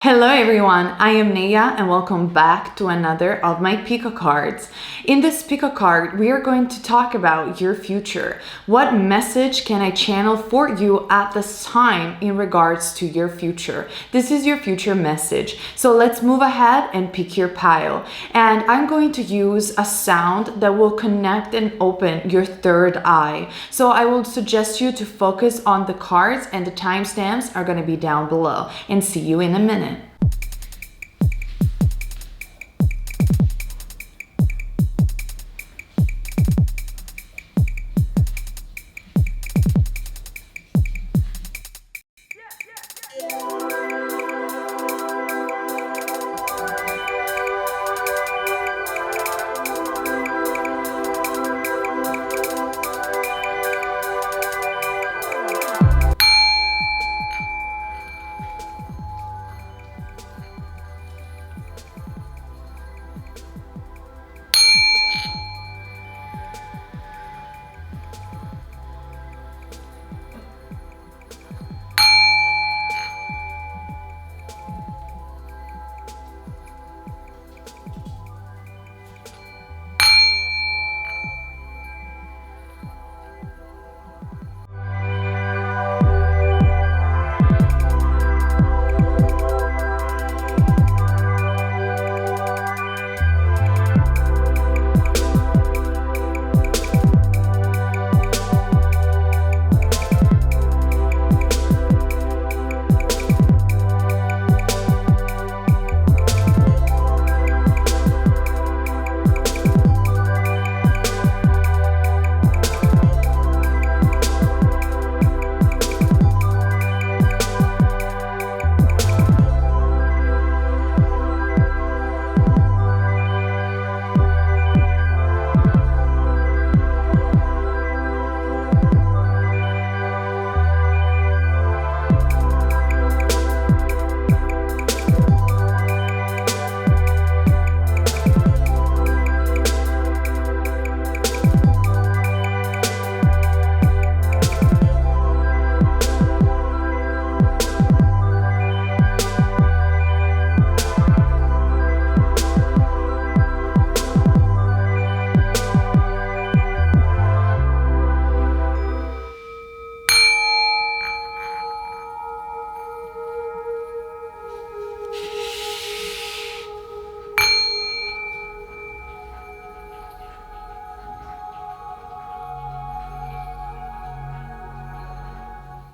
Hello everyone, I am Neyah and welcome back to another of my Pico cards. In this Pico card, we are going to talk about your future. What message can I channel for you at this time in regards to your future? This is your future message. So let's move ahead and pick your pile. And I'm going to use a sound that will connect and open your third eye. So I will suggest you to focus on the cards, and the timestamps are going to be down below. And see you in a minute.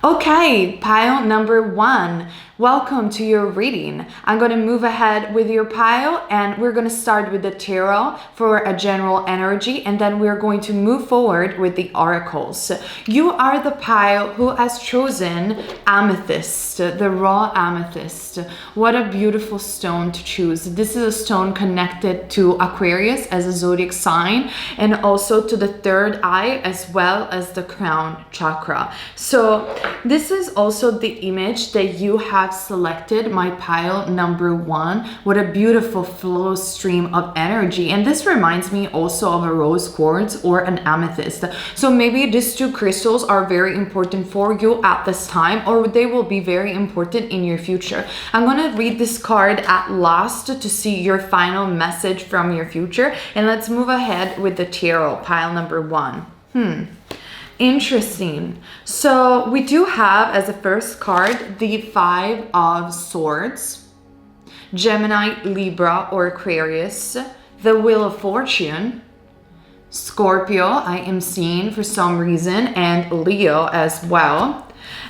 Okay, pile number 1. Welcome to your reading. I'm going to move ahead with your pile, and we're going to start with the tarot for a general energy, and then we're going to move forward with the oracles. You are the pile who has chosen Amethyst, the raw amethyst. What a beautiful stone to choose. This is a stone connected to Aquarius as a zodiac sign, and also to the third eye as well as the crown chakra. So this is also the image that you have selected, my pile number 1. What a beautiful flow stream of energy. And this reminds me also of a rose quartz or an amethyst. So maybe these two crystals are very important for you at this time, or they will be very important in your future. I'm going to read this card at last to see your final message from your future. And let's move ahead with the tarot, pile number 1. Interesting. So we do have as a first card the 5 of Swords, Gemini, Libra, or Aquarius, the Wheel of Fortune, Scorpio, I am seeing for some reason, and Leo as well.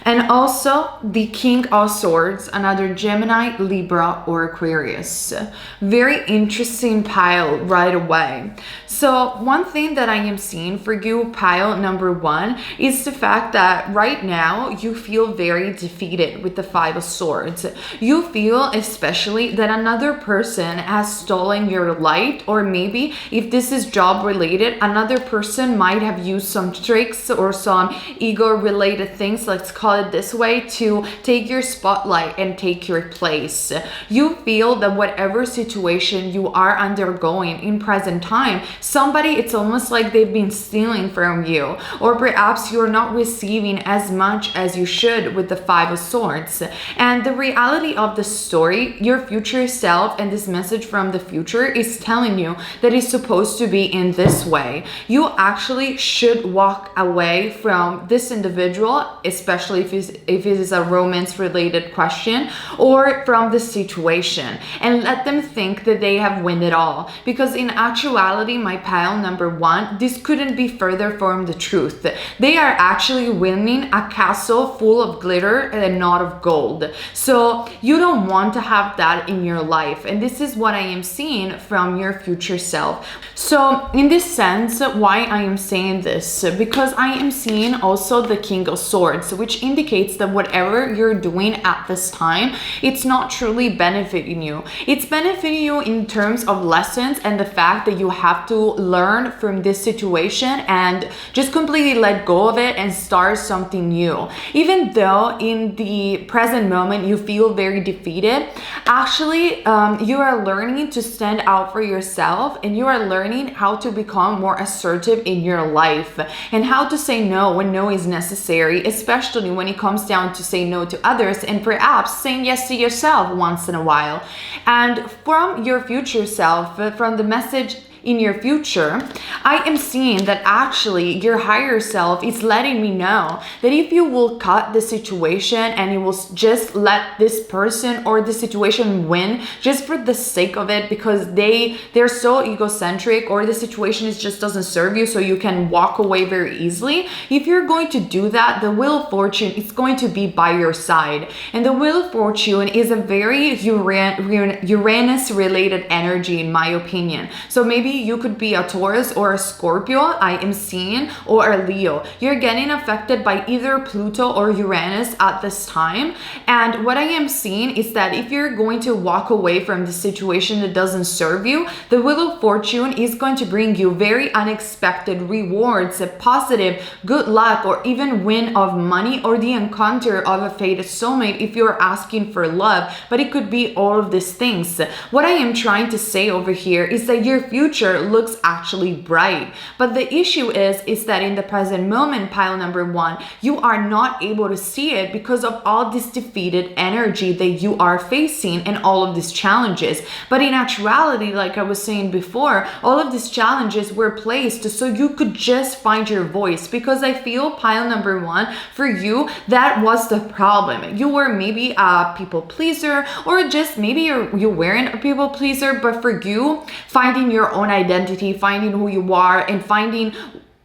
And also the King of Swords, another Gemini, Libra, or Aquarius. Very interesting pile right away. So one thing that I am seeing for you, pile number 1, is the fact that right now you feel very defeated with the 5 of Swords. You feel especially that another person has stolen your light, or maybe if this is job related, another person might have used some tricks or some ego related things, let's call it this way, to take your spotlight and take your place. You feel that whatever situation you are undergoing in present time, somebody, it's almost like they've been stealing from you, or perhaps you're not receiving as much as you should with the Five of Swords. And the reality of the story, your future self and this message from the future is telling you that it's supposed to be in this way. You actually should walk away from this individual, especially if it is a romance related question, or from the situation, and let them think that they have won it all. Because in actuality, my pile number one, this couldn't be further from the truth. They are actually winning a castle full of glitter and not of gold. So you don't want to have that in your life. And this is what I am seeing from your future self. So in this sense, why I am saying this, because I am seeing also the King of Swords, which indicates that whatever you're doing at this time, it's not truly benefiting you. It's benefiting you in terms of lessons and the fact that you have to learn from this situation and just completely let go of it and start something new. Even though in the present moment you feel very defeated, actually you are learning to stand out for yourself, and you are learning how to become more assertive in your life and how to say no when no is necessary, especially when it comes down to say no to others, and perhaps saying yes to yourself once in a while. And from your future self, from the message in your future, I am seeing that actually your higher self is letting me know that if you will cut the situation and you will just let this person or the situation win just for the sake of it, because they're so egocentric, or the situation just doesn't serve you, so you can walk away very easily. If you're going to do that, the Wheel of Fortune is going to be by your side. And the Wheel of Fortune is a very Uranus related energy, in my opinion. So maybe you could be a Taurus or a Scorpio, I am seeing, or a Leo. You're getting affected by either Pluto or Uranus at this time. And what I am seeing is that if you're going to walk away from the situation that doesn't serve you, the Wheel of Fortune is going to bring you very unexpected rewards, a positive good luck, or even win of money, or the encounter of a fated soulmate if you're asking for love. But it could be all of these things. What I am trying to say over here is that your future looks actually bright, but the issue is that in the present moment, pile number one, you are not able to see it because of all this defeated energy that you are facing and all of these challenges. But in actuality, like I was saying before, all of these challenges were placed so you could just find your voice, because I feel pile number one, for you, that was the problem. You were maybe a people pleaser, or just maybe you weren't a people pleaser, but for you, finding your own identity, finding who you are, and finding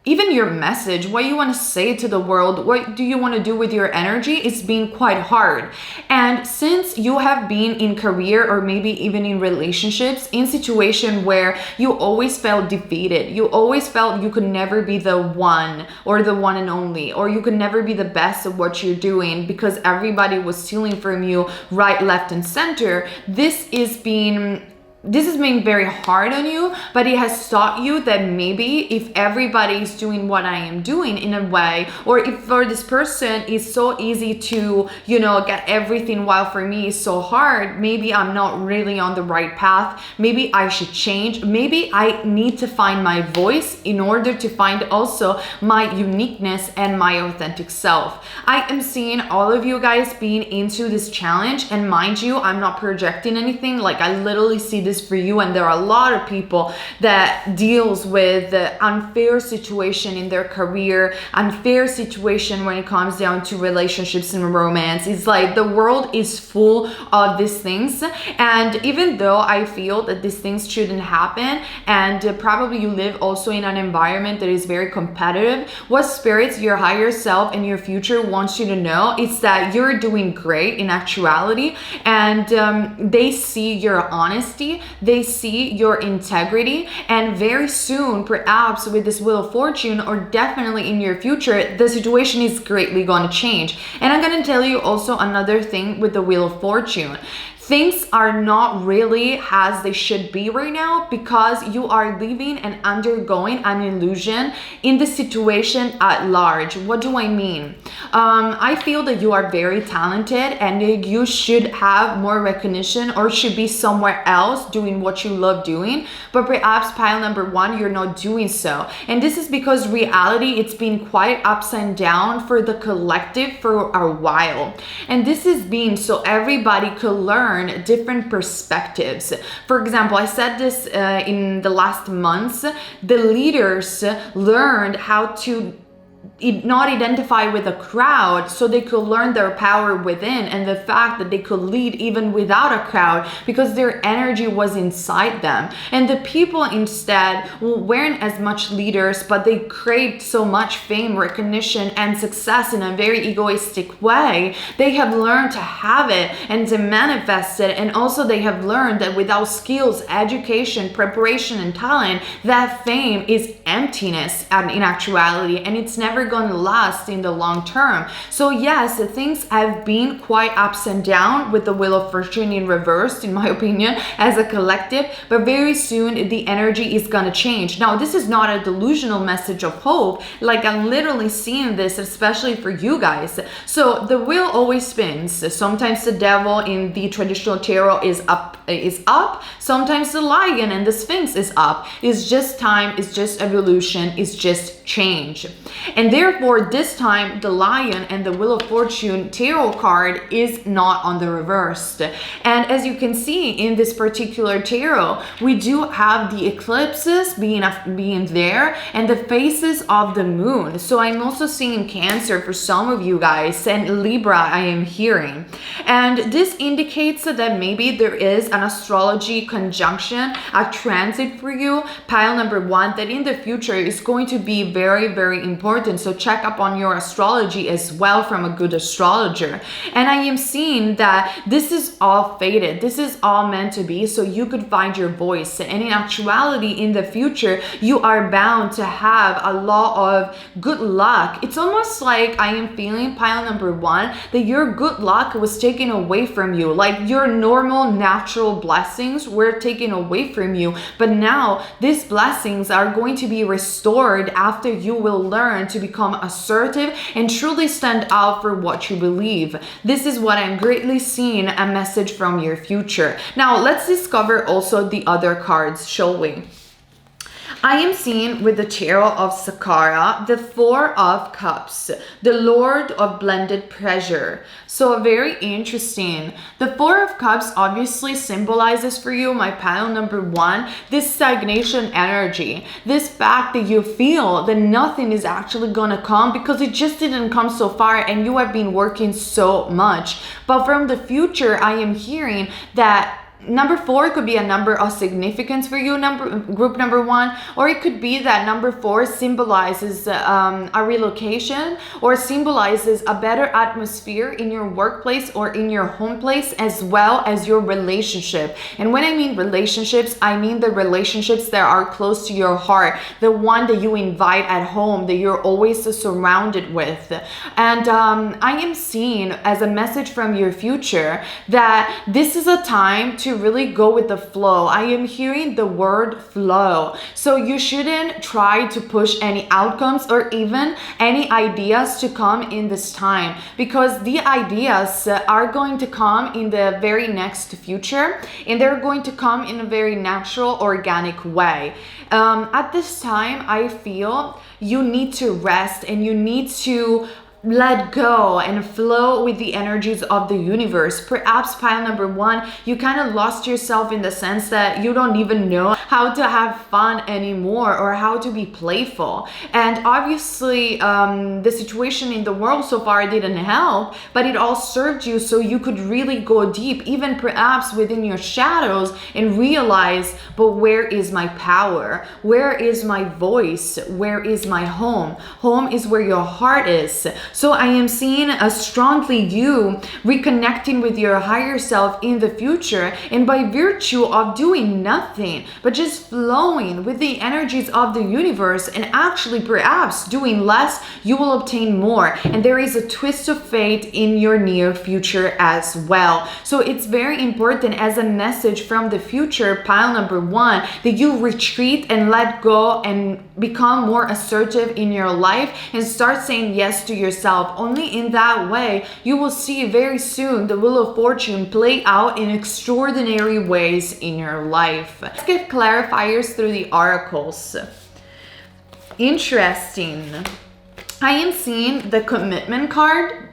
even your message, what you want to say to the world, what do you want to do with your energy, is being quite hard. And since you have been in career, or maybe even in relationships, in situation where you always felt defeated, you always felt you could never be the one or the one and only, or you could never be the best at what you're doing because everybody was stealing from you right, left, and center, this has been very hard on you, but it has taught you that maybe if everybody is doing what I am doing in a way, or if for this person it's so easy to, get everything, while for me it's so hard, maybe I'm not really on the right path. Maybe I should change. Maybe I need to find my voice in order to find also my uniqueness and my authentic self. I am seeing all of you guys being into this challenge, and mind you, I'm not projecting anything. Like, I literally see this for you, and there are a lot of people that deals with the unfair situation in their career, unfair situation when it comes down to relationships and romance. It's like the world is full of these things, and even though I feel that these things shouldn't happen, and probably you live also in an environment that is very competitive, what spirits, your higher self and your future wants you to know is that you're doing great in actuality, and they see your honesty, they see your integrity, and very soon, perhaps with this Wheel of Fortune, or definitely in your future, the situation is greatly going to change. And I'm going to tell you also another thing with the Wheel of Fortune. things are not really as they should be right now because you are living and undergoing an illusion in the situation at large. What do I mean? I feel that you are very talented and you should have more recognition or should be somewhere else doing what you love doing, but perhaps pile number one, you're not doing so. And this is because reality, it's been quite ups and down for the collective for a while. And this is being so everybody could learn different perspectives. For example, I said this in the last months, the leaders learned how to not identify with a crowd so they could learn their power within and the fact that they could lead even without a crowd because their energy was inside them. And the people instead weren't as much leaders, but they craved so much fame, recognition, and success in a very egoistic way. They have learned to have it and to manifest it, and also they have learned that without skills, education, preparation, and talent, that fame is emptiness in actuality, and it's never going to last in the long term. So yes, things have been quite ups and down with the Wheel of Fortune in reverse, in my opinion, as a collective, but very soon the energy is going to change. Now, this is not a delusional message of hope. Like, I'm literally seeing this, especially for you guys. So the wheel always spins. Sometimes the devil in the traditional tarot is up. Sometimes the lion and the sphinx is up. It's just time, it's just evolution, it's just change. And therefore, this time, the Lion and the Wheel of Fortune tarot card is not on the reverse. And as you can see in this particular tarot, we do have the eclipses being there and the phases of the moon. So I'm also seeing Cancer for some of you guys, and Libra I am hearing. And this indicates that maybe there is an astrology conjunction, a transit for you, pile number one, that in the future is going to be very, very important. So check up on your astrology as well from a good astrologer. And I am seeing that this is all fated. This is all meant to be so you could find your voice. And in actuality, in the future, you are bound to have a lot of good luck. It's almost like I am feeling, pile number one, that your good luck was taken away from you. Like your normal natural blessings were taken away from you. But now these blessings are going to be restored after you will learn to become assertive and truly stand out for what you believe. This is what I'm greatly seeing, a message from your future. Now let's discover also the other cards, shall we? I am seeing with the Tarot of Sakara, the Four of Cups, the Lord of Blended Pleasure. So very interesting. The Four of Cups obviously symbolizes for you, my pile number one, this stagnation energy. This fact that you feel that nothing is actually gonna come because it just didn't come so far and you have been working so much. But from the future, I am hearing that number four could be a number of significance for you, group number one, or it could be that number four symbolizes a relocation or symbolizes a better atmosphere in your workplace or in your home place, as well as your relationship. And when I mean relationships, I mean the relationships that are close to your heart, the one that you invite at home, that you're always surrounded with. And I am seeing as a message from your future that this is a time to really go with the flow. I am hearing the word flow. So you shouldn't try to push any outcomes or even any ideas to come in this time, because the ideas are going to come in the very next future and they're going to come in a very natural, organic way. At this time, I feel you need to rest and you need to let go and flow with the energies of the universe. Perhaps pile number one, you kind of lost yourself in the sense that you don't even know how to have fun anymore or how to be playful. And obviously the situation in the world so far didn't help, but it all served you so you could really go deep, even perhaps within your shadows, and realize, but where is my power? Where is my voice? Where is my home? Home is where your heart is. So I am seeing strongly you reconnecting with your higher self in the future, and by virtue of doing nothing but just flowing with the energies of the universe and actually perhaps doing less, you will obtain more. And there is a twist of fate in your near future as well. So it's very important as a message from the future, pile number 1, that you retreat and let go and become more assertive in your life and start saying yes to yourself. Only in that way you will see very soon the wheel of fortune play out in extraordinary ways in your life. Let's get clarifiers through the oracles. Interesting. I am seeing the commitment card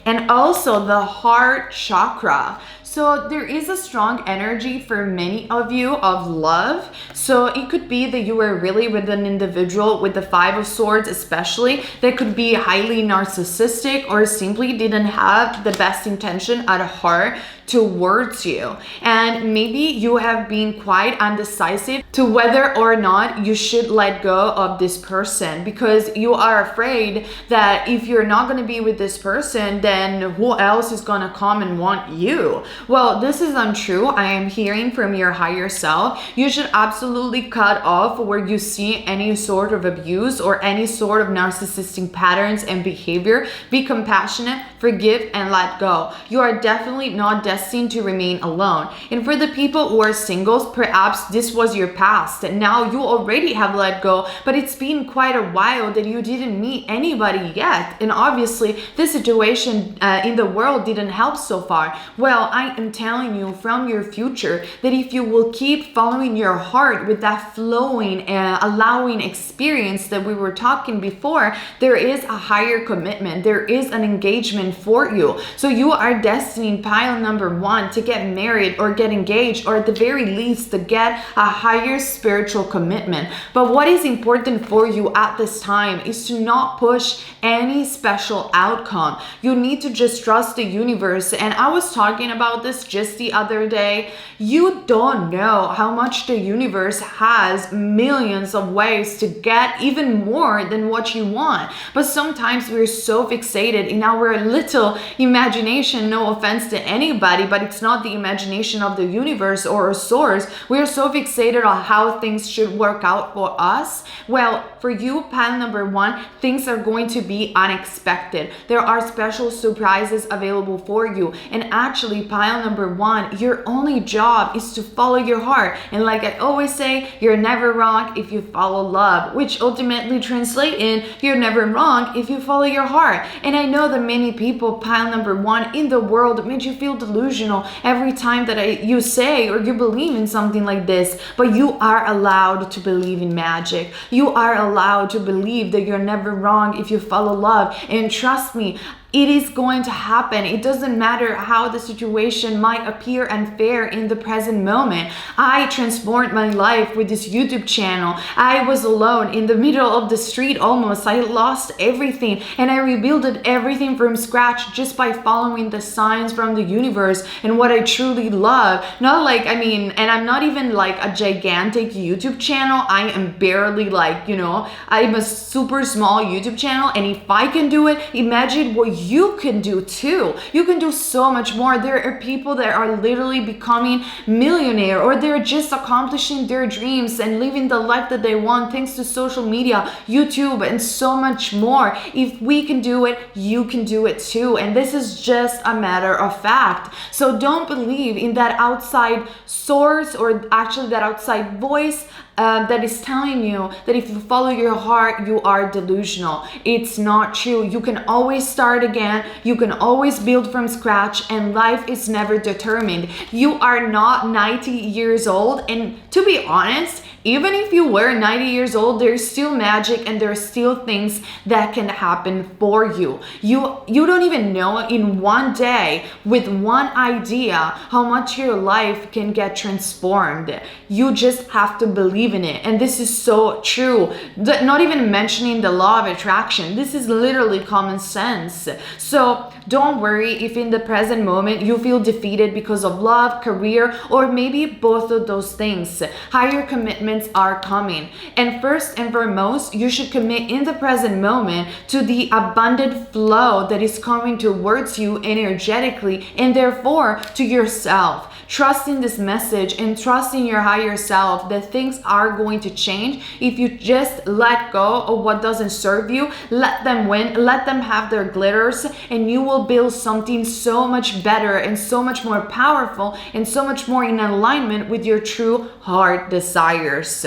and also the heart chakra. So there is a strong energy for many of you of love. So it could be that you were really with an individual with the 5 of Swords, especially, that could be highly narcissistic or simply didn't have the best intention at heart towards you. And maybe you have been quite undecisive to whether or not you should let go of this person, because you are afraid that if you're not going to be with this person, then who else is going to come and want you? Well, this is untrue. I am hearing from your higher self. You should absolutely cut off where you see any sort of abuse or any sort of narcissistic patterns and behavior. Be compassionate, forgive, and let go. You are definitely not destined to remain alone. And for the people who are singles, perhaps this was your past and now you already have let go, but it's been quite a while that you didn't meet anybody yet. And obviously the situation in the world didn't help so far. Well, I am telling you from your future that if you will keep following your heart with that flowing, allowing experience that we were talking before, there is a higher commitment. There is an engagement for you. So you are destined, pile number 1, to get married or get engaged, or at the very least to get a higher spiritual commitment. But what is important for you at this time is to not push any special outcome. You need to just trust the universe. And I was talking about this just the other day. You don't know how much the universe has millions of ways to get even more than what you want. But sometimes we're so fixated in our little imagination, no offense to anybody, but it's not the imagination of the universe or a source. We're so fixated on how things should work out for us. Well, for you, pile number 1, things are going to be unexpected. There are special surprises available for you. And actually, pile number 1, your only job is to follow your heart. And like I always say, you're never wrong if you follow love, which ultimately translate in you're never wrong if you follow your heart. And I know that many people, pile number 1, in the world made you feel delusional every time that you say or you believe in something like this, but you are allowed to believe in magic. You are allowed to believe that you're never wrong if you follow love. And trust me, it is going to happen. It doesn't matter how the situation might appear unfair in the present moment. I transformed my life with this YouTube channel. I was alone in the middle of the street almost. I lost everything and I rebuilt everything from scratch just by following the signs from the universe and what I truly love. Not like, and I'm not even like a gigantic YouTube channel. I am barely like, I'm a super small YouTube channel, and if I can do it, imagine what you can do too. You can do so much more. There are people that are literally becoming millionaire, or they're just accomplishing their dreams and living the life that they want thanks to social media, YouTube, and so much more. If we can do it, you can do it too. And this is just a matter of fact. So don't believe in that outside source, or actually that outside voice that is telling you that if you follow your heart, you are delusional. It's not true. You can always start again. You can always build from scratch, and life is never determined. You are not 90 years old, and to be honest, even if you were 90 years old, there's still magic and there's still things that can happen for you. You don't even know in one day with one idea how much your life can get transformed. You just have to believe in it. And this is so true. Not even mentioning the law of attraction. This is literally common sense. So don't worry if in the present moment you feel defeated because of love, career, or maybe both of those things. Higher commitment commitments are coming. And first and foremost, you should commit in the present moment to the abundant flow that is coming towards you energetically, and therefore to yourself. Trust in this message and trust in your higher self that things are going to change if you just let go of what doesn't serve you. Let them win, let them have their glitters, and you will build something so much better and so much more powerful and so much more in alignment with your true heart desires.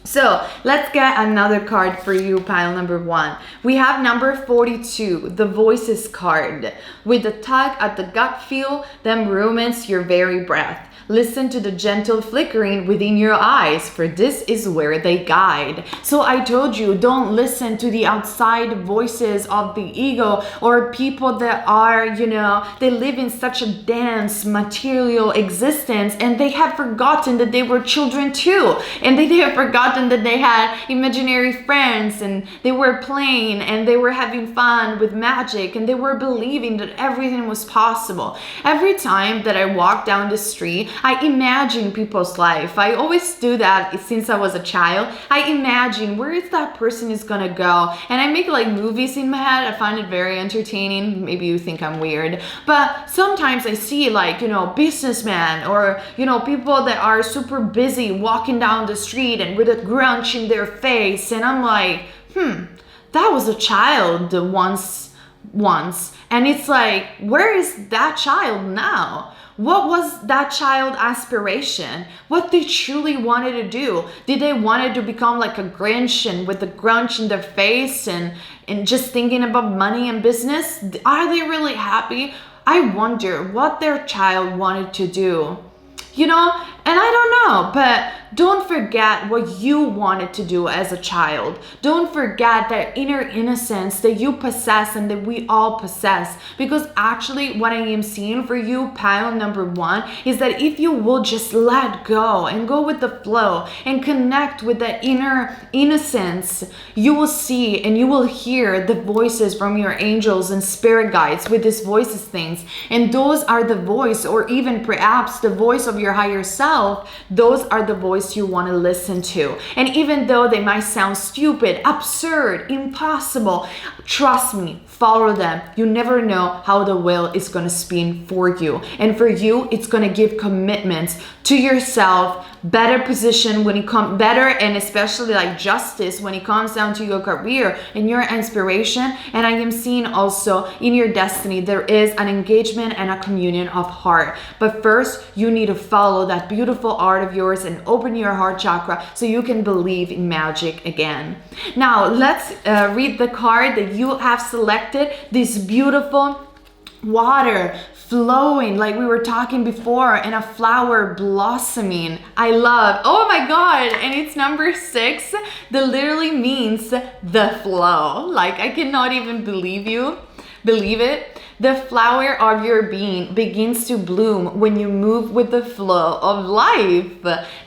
So let's get another card for you, pile number 1. We have number 42, the Voices card. With the tug at the gut feel, then romance your very breath. Listen to the gentle flickering within your eyes, for this is where they guide. So I told you, don't listen to the outside voices of the ego or people that are, they live in such a dense material existence, and they have forgotten that they were children too. And they have forgotten that they had imaginary friends, and they were playing, and they were having fun with magic, and they were believing that everything was possible. Every time that I walk down the street, I imagine people's life. I always do that since I was a child. I imagine where is that person is gonna go, and I make like movies in my head. I find it very entertaining. Maybe you think I'm weird, but sometimes I see like, businessmen or, people that are super busy walking down the street and with a grunge in their face, and I'm like, that was a child once. And it's like, where is that child now? What was that child aspiration? What they truly wanted to do? Did they wanted to become like a Grinch and with a grunge in their face and just thinking about money and business? Are they really happy? I wonder what their child wanted to do. And I don't know, but don't forget what you wanted to do as a child. Don't forget that inner innocence that you possess and that we all possess. Because actually what I am seeing for you, pile number 1, is that if you will just let go and go with the flow and connect with that inner innocence, you will see and you will hear the voices from your angels and spirit guides with these voices things. And those are the voice, or even perhaps the voice of your higher self. Those are the voice you want to listen to. And even though they might sound stupid, absurd, impossible, trust me, follow them. You never know how the wheel is going to spin for you. And for you, it's going to give commitments to yourself, better position when it comes, better and especially like justice when it comes down to your career and your inspiration. And I am seeing also in your destiny, there is an engagement and a communion of heart. But first, you need to follow that beautiful art of yours and open your heart chakra so you can believe in magic again. Now, let's read the card that you have selected, this beautiful water flowing like we were talking before, and a flower blossoming. I love, oh my god, and it's number 6 that literally means the flow. Like, I cannot even believe it. The flower of your being begins to bloom when you move with the flow of life.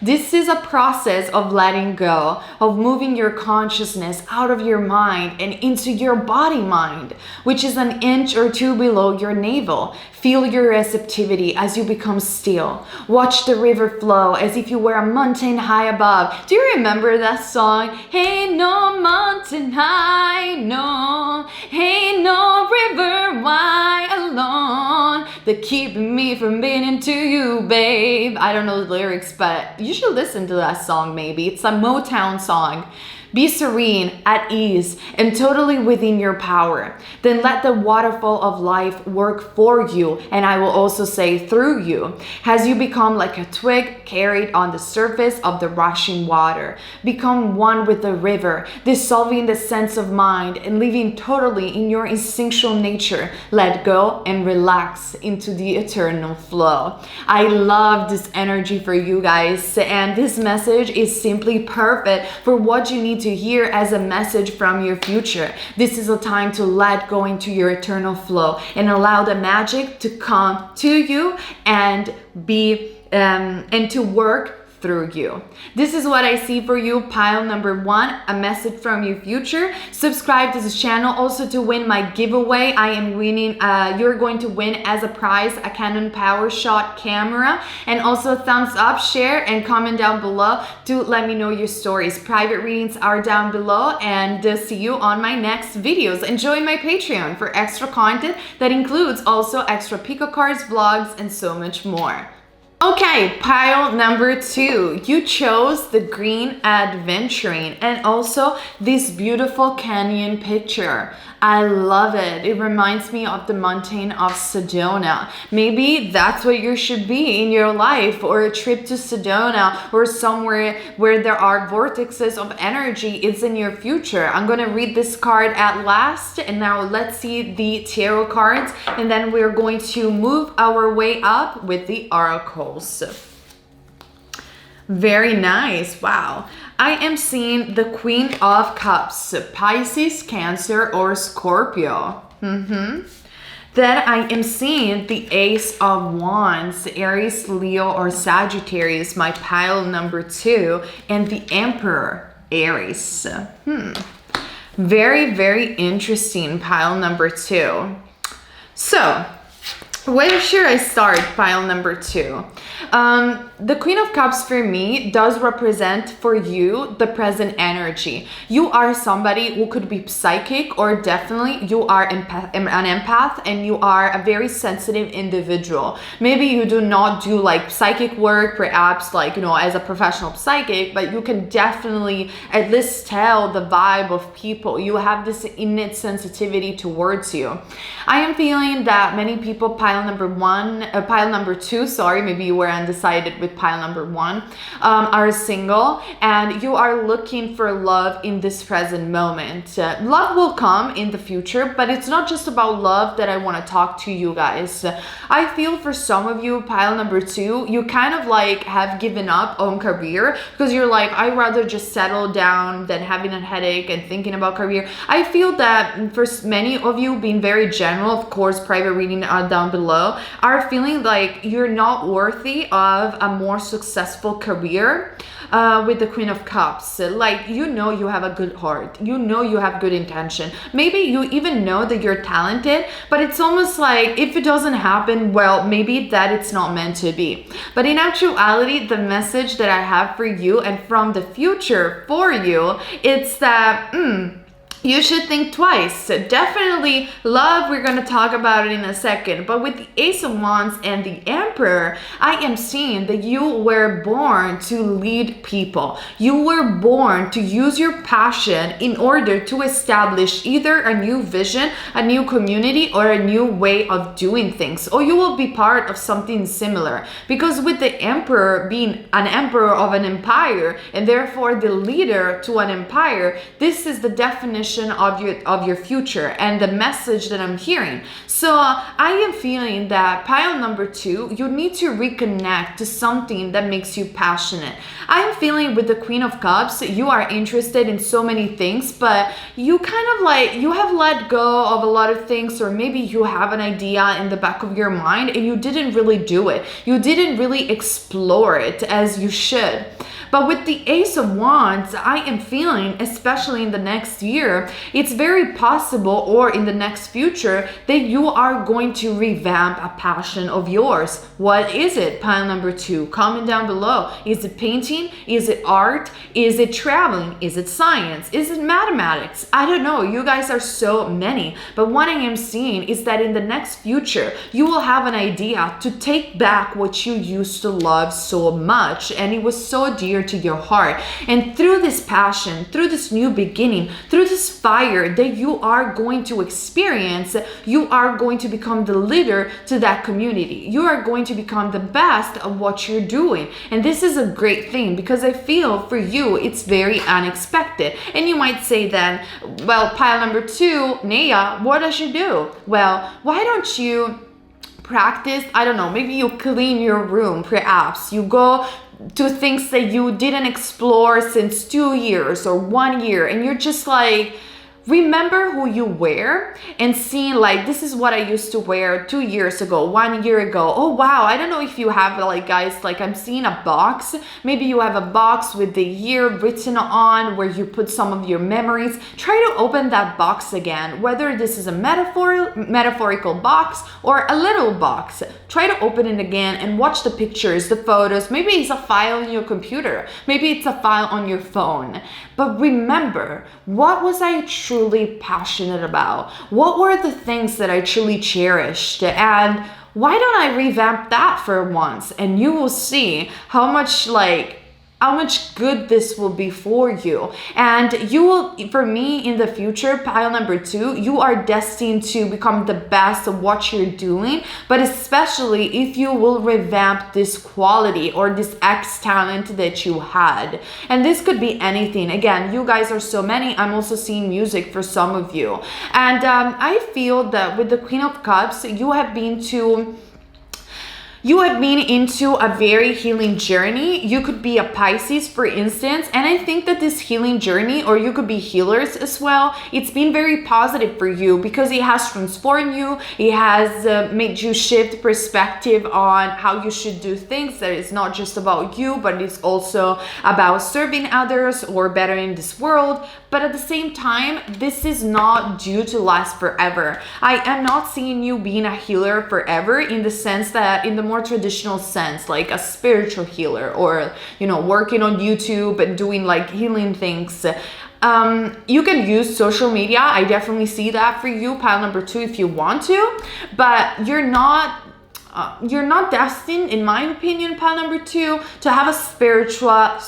This is a process of letting go, of moving your consciousness out of your mind and into your body mind, which is an inch or 2 below your navel. Feel your receptivity as you become still. Watch the river flow as if you were a mountain high above. Do you remember that song? Ain't no mountain high, no. Ain't no river wide alone that keep me from being into you, babe. I don't know the lyrics, but you should listen to that song maybe. It's a Motown song. Be serene, at ease, and totally within your power. Then let the waterfall of life work for you, and I will also say through you, as you become like a twig carried on the surface of the rushing water. Become one with the river, dissolving the sense of mind and living totally in your instinctual nature. Let go and relax into the eternal flow. I love this energy for you guys, and this message is simply perfect for what you need to hear as a message from your future. This is a time to let go into your eternal flow and allow the magic to come to you and be and to work through you. This is what I see for you, pile number 1, a message from your future. Subscribe to this channel also to win my giveaway. I am winning, you're going to win as a prize a Canon PowerShot camera, and also thumbs up, share, and comment down below to let me know your stories. Private readings are down below, and see you on my next videos. Enjoy my Patreon for extra content that includes also extra pico cards, vlogs, and so much more. Okay, pile number 2. You chose the green Aventurine and also this beautiful canyon picture. I love it. It reminds me of the mountain of Sedona. Maybe that's what you should be in your life, or a trip to Sedona, or somewhere where there are vortexes of energy is in your future. I'm gonna read this card at last, and now let's see the tarot cards, and then we're going to move our way up with the oracles. Very nice. Wow. I am seeing the Queen of Cups, Pisces, Cancer, or Scorpio. Then I am seeing the Ace of Wands, Aries, Leo, or Sagittarius, my pile number 2, and the Emperor, Aries. Very, very interesting, pile number 2. So, where should I start, pile number 2? The Queen of Cups for me does represent for you the present energy. You are somebody who could be psychic, or definitely you are an empath, and you are a very sensitive individual. Maybe you do not do like psychic work, perhaps like, you know, as a professional psychic, but you can definitely at least tell the vibe of people. You have this innate sensitivity towards you. I am feeling that many people, pile number 2, sorry, maybe you were undecided with pile number 1, are single, and you are looking for love in this present moment. Love will come in the future, but it's not just about love that I want to talk to you guys. I feel for some of you, pile number 2, you kind of like have given up on career because you're like, I'd rather just settle down than having a headache and thinking about career. I feel that for many of you, being very general, of course, private reading down below, are feeling like you're not worthy of a more successful career with the Queen of Cups. Like, you know you have a good heart. You know you have good intention. Maybe you even know that you're talented, but it's almost like if it doesn't happen, well, maybe that it's not meant to be. But in actuality, the message that I have for you and from the future for you, it's that, you should think twice. Definitely love, we're going to talk about it in a second. But with the Ace of Wands and the Emperor, I am seeing that you were born to lead people. You were born to use your passion in order to establish either a new vision, a new community, or a new way of doing things. Or you will be part of something similar. Because with the Emperor being an emperor of an empire, and therefore the leader to an empire, this is the definition of your future and the message that I'm hearing. So I am feeling that pile number 2, you need to reconnect to something that makes you passionate. I am feeling with the Queen of Cups, you are interested in so many things, but you kind of like, you have let go of a lot of things, or maybe you have an idea in the back of your mind and you didn't really do it. You didn't really explore it as you should. But with the Ace of Wands, I am feeling, especially in the next year, it's very possible, or in the next future, that you are going to revamp a passion of yours. What is it? Pile number 2. Comment down below. Is it painting? Is it art? Is it traveling? Is it science? Is it mathematics? I don't know. You guys are so many. But what I am seeing is that in the next future, you will have an idea to take back what you used to love so much, and it was so dear to your heart. And through this passion, through this new beginning, through this fire that you are going to experience, you are going to become the leader to that community. You are going to become the best of what you're doing. And this is a great thing, because I feel for you it's very unexpected. And you might say then, well, pile number 2, Neyah, what does she do? Well, why don't you practice, I don't know, maybe you clean your room, perhaps you go to things that you didn't explore since 2 years or 1 year, and you're just like, remember who you were and seeing like, this is what I used to wear 2 years ago, 1 year ago. Oh wow, I don't know if you have like, guys, like I'm seeing a box. Maybe you have a box with the year written on where you put some of your memories. Try to open that box again, whether this is a metaphorical box or a little box. Try to open it again and watch the pictures, the photos. Maybe it's a file in your computer. Maybe it's a file on your phone. But remember, what was I truly passionate about? What were the things that I truly cherished? And why don't I revamp that for once? And you will see how much good this will be for you. And you will, for me in the future, pile number 2, you are destined to become the best of what you're doing, but especially if you will revamp this quality or this X talent that you had. And this could be anything. Again, you guys are so many. I'm also seeing music for some of you. And I feel that with the Queen of Cups, you have been into a very healing journey. You could be a Pisces, for instance, and I think that this healing journey, or you could be healers as well, it's been very positive for you because it has transformed you. It has made you shift perspective on how you should do things, that it's not just about you, but it's also about serving others or bettering this world. But at the same time, this is not due to last forever. I am not seeing you being a healer forever, in the sense that, in the more traditional sense, like a spiritual healer, or, you know, working on YouTube and doing like healing things. You can use social media. I definitely see that for you, pile number 2, if you want to, but you're not destined, in my opinion, pile number 2, to have a spiritual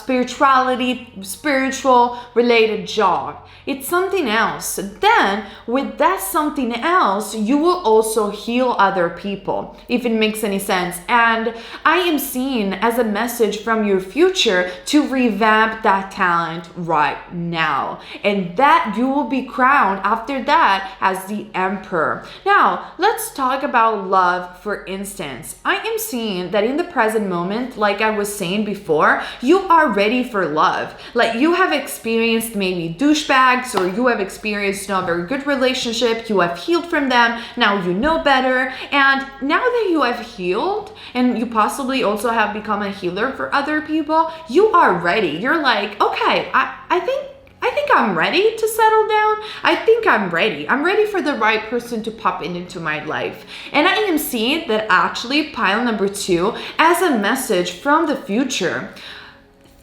related job. It's something else. Then with that something else, you will also heal other people, if it makes any sense. And I am seeing as a message from your future to revamp that talent right now, and that you will be crowned after that as the Emperor. Now let's talk about love, for instance. I am seeing that in the present moment, like I was saying before, you are ready for love. Like, you have experienced maybe douchebags, or you have experienced not a very good relationship. You have healed from them. Now you know better. And now that you have healed, and you possibly also have become a healer for other people, you are ready. You're like, okay, I think I'm ready to settle down. I think I'm ready. I'm ready for the right person to pop into my life. And I am seeing that actually, pile number 2, as a message from the future.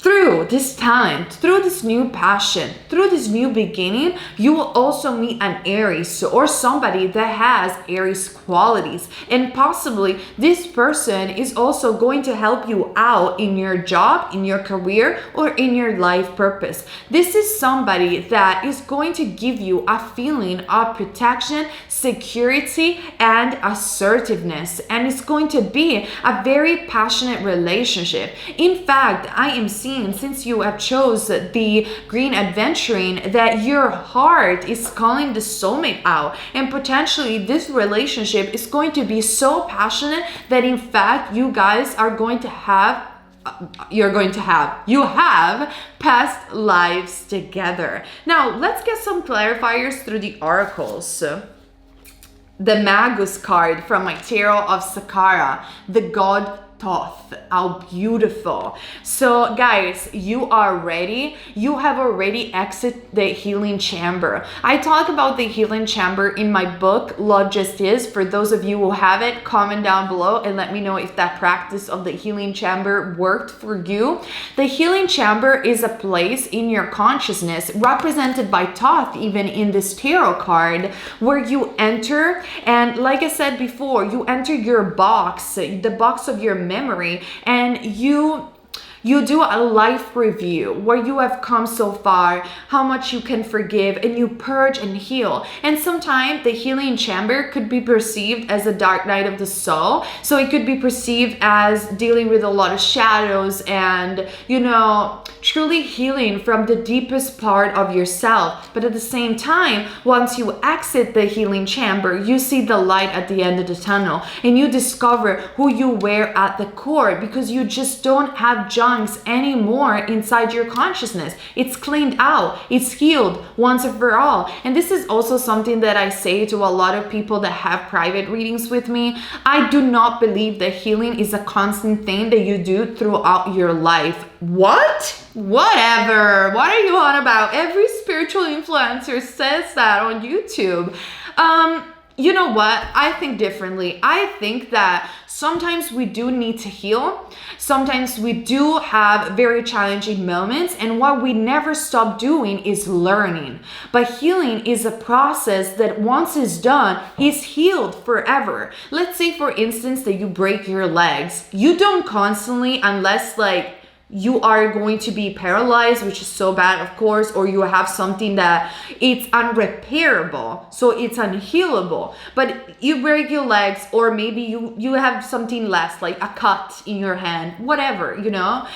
Through this talent, through this new passion, through this new beginning, you will also meet an Aries, or somebody that has Aries qualities. And possibly this person is also going to help you out in your job, in your career, or in your life purpose. This is somebody that is going to give you a feeling of protection, security, and assertiveness. And it's going to be a very passionate relationship. In fact, I am seeing, since you have chose the green Aventurine, that your heart is calling the soulmate out, and potentially this relationship is going to be so passionate that in fact you guys are going to have you have past lives together. Now let's get some clarifiers through the oracles. The Magus card from my Tarot of Saqqara, the god Thoth. How beautiful. So guys, you are ready. You have already exited the healing chamber. I talk about the healing chamber in my book, Love Just Is. For those of you who have it, comment down below and let me know if that practice of the healing chamber worked for you. The healing chamber is a place in your consciousness, represented by Thoth even in this tarot card, where you enter, and like I said before, you enter your box, the box of your memory, and you do a life review where you have come so far, how much you can forgive, and you purge and heal. And sometimes the healing chamber could be perceived as a dark night of the soul. So it could be perceived as dealing with a lot of shadows and, you know, truly healing from the deepest part of yourself. But at the same time, once you exit the healing chamber, you see the light at the end of the tunnel, and you discover who you were at the core, because you just don't have judgment junks anymore inside your consciousness. It's cleaned out. It's healed once and for all. And this is also something that I say to a lot of people that have private readings with me. I do not believe that healing is a constant thing that you do throughout your life. What? Whatever. What are you on about? Every spiritual influencer says that on YouTube. You know what? I think differently. I think that sometimes we do need to heal. Sometimes we do have very challenging moments, and what we never stop doing is learning. But healing is a process that once it's done, is healed forever. Let's say, for instance, that you break your legs. You don't constantly, unless like you are going to be paralyzed, which is so bad, of course, or you have something that it's unrepairable, so it's unhealable. But you break your legs, or maybe you have something less, like a cut in your hand, whatever, you know.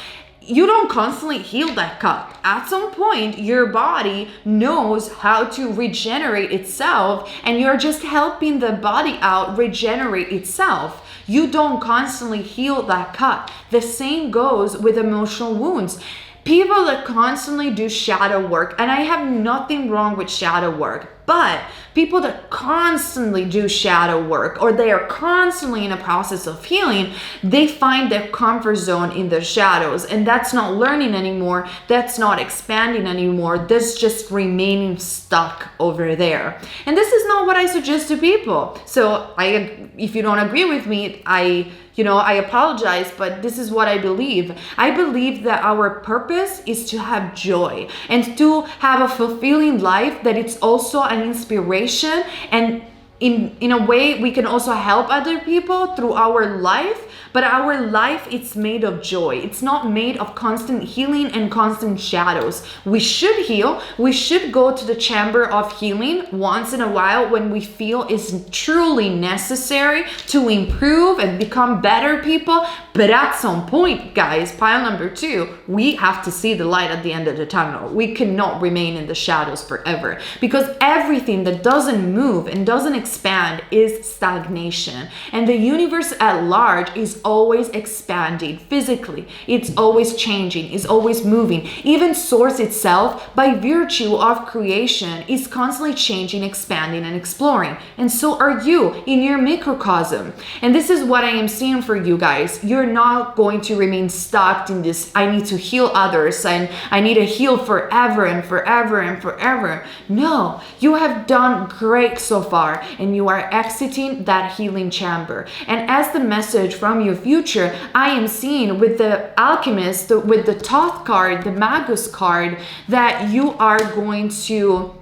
You don't constantly heal that cut. At some point, your body knows how to regenerate itself, and you're just helping the body out regenerate itself. You don't constantly heal that cut. The same goes with emotional wounds. People that constantly do shadow work, and I have nothing wrong with shadow work, but people that constantly do shadow work, or they are constantly in a process of healing, they find their comfort zone in the shadows, and that's not learning anymore, that's not expanding anymore, that's just remaining stuck over there. And this is not what I suggest to people. So if you don't agree with me, I apologize, but this is what I believe. I believe that our purpose is to have joy and to have a fulfilling life, that it's also an inspiration, and in a way we can also help other people through our life. But our life, it's made of joy. It's not made of constant healing and constant shadows. We should heal. We should go to the chamber of healing once in a while when we feel it's truly necessary to improve and become better people. But at some point, guys, pile number 2, we have to see the light at the end of the tunnel. We cannot remain in the shadows forever, because everything that doesn't move and doesn't expand is stagnation. And the universe at large is always expanding physically. It's always changing, it's always moving. Even source itself, by virtue of creation, is constantly changing, expanding, and exploring. And so are you in your microcosm. And this is what I am seeing for you guys. You're not going to remain stuck in this, I need to heal others and I need to heal forever and forever and forever. No, you have done great so far, and you are exiting that healing chamber. And as the message from your future, I am seeing with the Alchemist, with the Thoth card, the Magus card, that you are going to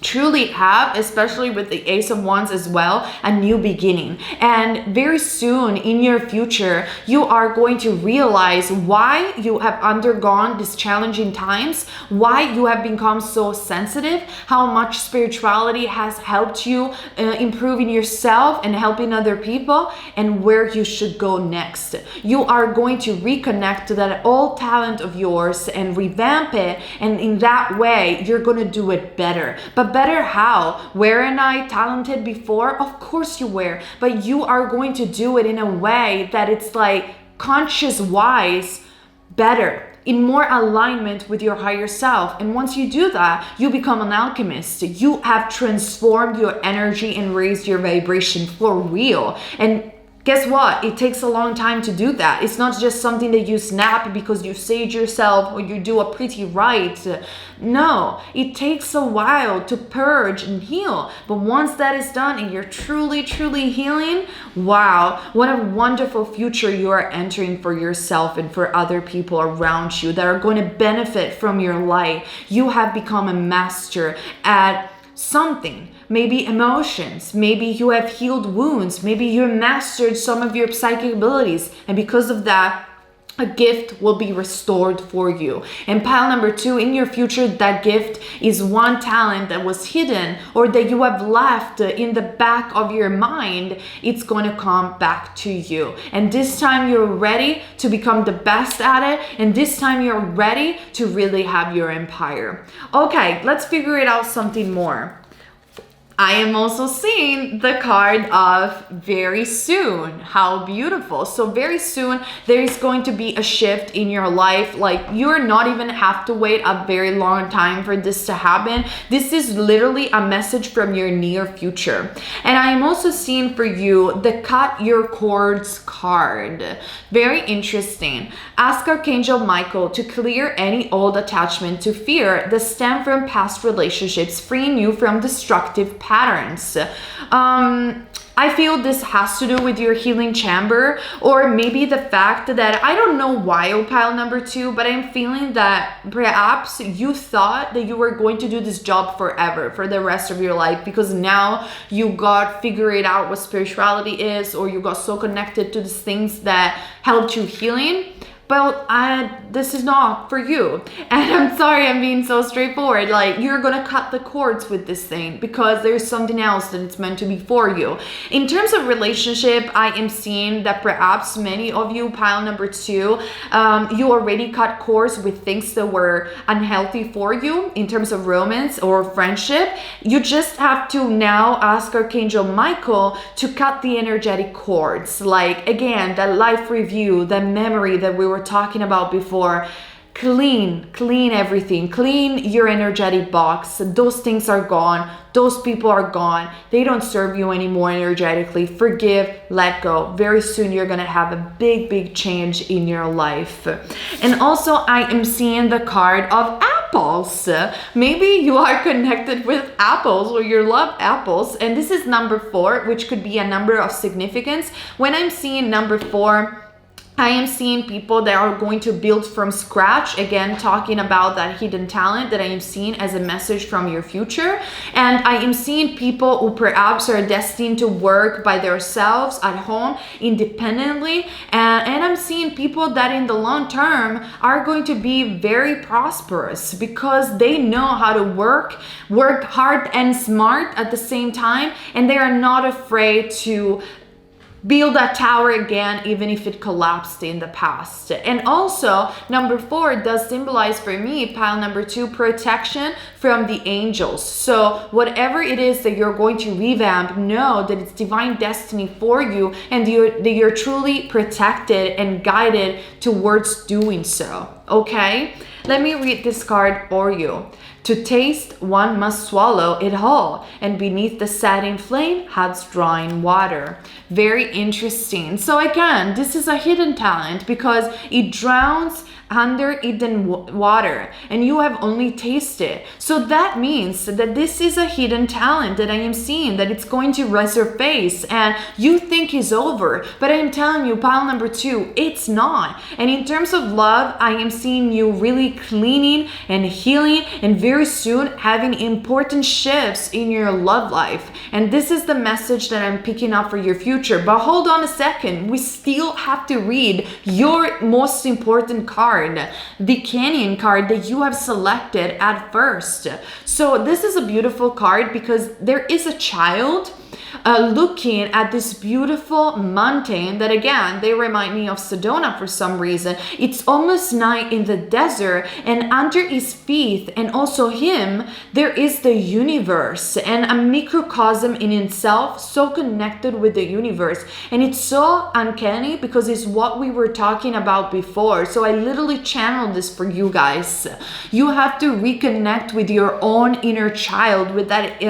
truly have, especially with the Ace of Wands as well, a new beginning. And very soon in your future, you are going to realize why you have undergone these challenging times, why you have become so sensitive, how much spirituality has helped you improving yourself and helping other people, and where you should go next. You are going to reconnect to that old talent of yours and revamp it, and in that way, you're going to do it better. But better how? Weren't I talented before? Of course you were, but you are going to do it in a way that it's like conscious wise better, in more alignment with your higher self. And once you do that, you become an alchemist. You have transformed your energy and raised your vibration for real. And guess what? It takes a long time to do that. It's not just something that you snap because you sage yourself or you do a pretty rite. No, it takes a while to purge and heal. But once that is done and you're truly, truly healing, wow, what a wonderful future you are entering for yourself and for other people around you that are going to benefit from your light. You have become a master at something. Maybe emotions, maybe you have healed wounds, maybe you mastered some of your psychic abilities, and because of that, a gift will be restored for you. And pile number 2, in your future, that gift is one talent that was hidden or that you have left in the back of your mind. It's going to come back to you. And this time you're ready to become the best at it. And this time you're ready to really have your empire. Okay, let's figure it out something more. I am also seeing the card of very soon. How beautiful. So very soon there is going to be a shift in your life. Like you're not even have to wait a very long time for this to happen. This is literally a message from your near future. And I am also seeing for you the cut your cords card. Very interesting. Ask Archangel Michael to clear any old attachment to fear that stem from past relationships, freeing you from destructive patterns. I feel this has to do with your healing chamber, or maybe the fact that I don't know why, pile number 2, but I'm feeling that perhaps you thought that you were going to do this job forever, for the rest of your life, because now you got figured out what spirituality is, or you got so connected to these things that helped you healing. But this is not for you. And I'm sorry I'm being so straightforward. Like, you're gonna cut the cords with this thing because there's something else that it's meant to be for you. In terms of relationship, I am seeing that perhaps many of you, pile number 2, you already cut cords with things that were unhealthy for you in terms of romance or friendship. You just have to now ask Archangel Michael to cut the energetic cords. Like, again, that life review, that memory that we were talking about before. Clean everything, clean your energetic box. Those things are gone, those people are gone, they don't serve you anymore energetically. Forgive, let go. Very soon you're gonna have a big change in your life. And also I am seeing the card of apples. Maybe you are connected with apples, or you love apples, and this is number 4, which could be a number of significance. When I'm seeing number 4, I am seeing people that are going to build from scratch. Again, talking about that hidden talent that I am seeing as a message from your future. And I am seeing people who perhaps are destined to work by themselves at home independently. And I'm seeing people that in the long term are going to be very prosperous because they know how to work hard and smart at the same time. And they are not afraid to build that tower again, even if it collapsed in the past. And also, number 4 does symbolize for me, pile number 2, protection from the angels. So whatever it is that you're going to revamp, know that it's divine destiny for you, and that you're truly protected and guided towards doing so. Okay? Let me read this card for you. To taste, one must swallow it whole, and beneath the setting flame hides drawing water. Very interesting. So again, this is a hidden talent because it drowns under hidden water, and you have only tasted. So that means that this is a hidden talent that I am seeing, that it's going to resurface and you think is over, but I am telling you, pile number 2, it's not. And in terms of love, I am seeing you really cleaning and healing, and very soon having important shifts in your love life. And this is the message that I'm picking up for your future. But hold on a second, we still have to read your most important card, the Canyon card that you have selected at first. So this is a beautiful card because there is a child looking at this beautiful mountain that, again, they remind me of Sedona for some reason. It's almost night in the desert, and under his feet and also him, there is the universe and a microcosm in itself, so connected with the universe. And it's so uncanny because it's what we were talking about before. So I literally channeled this for you guys. You have to reconnect with your own inner child, with that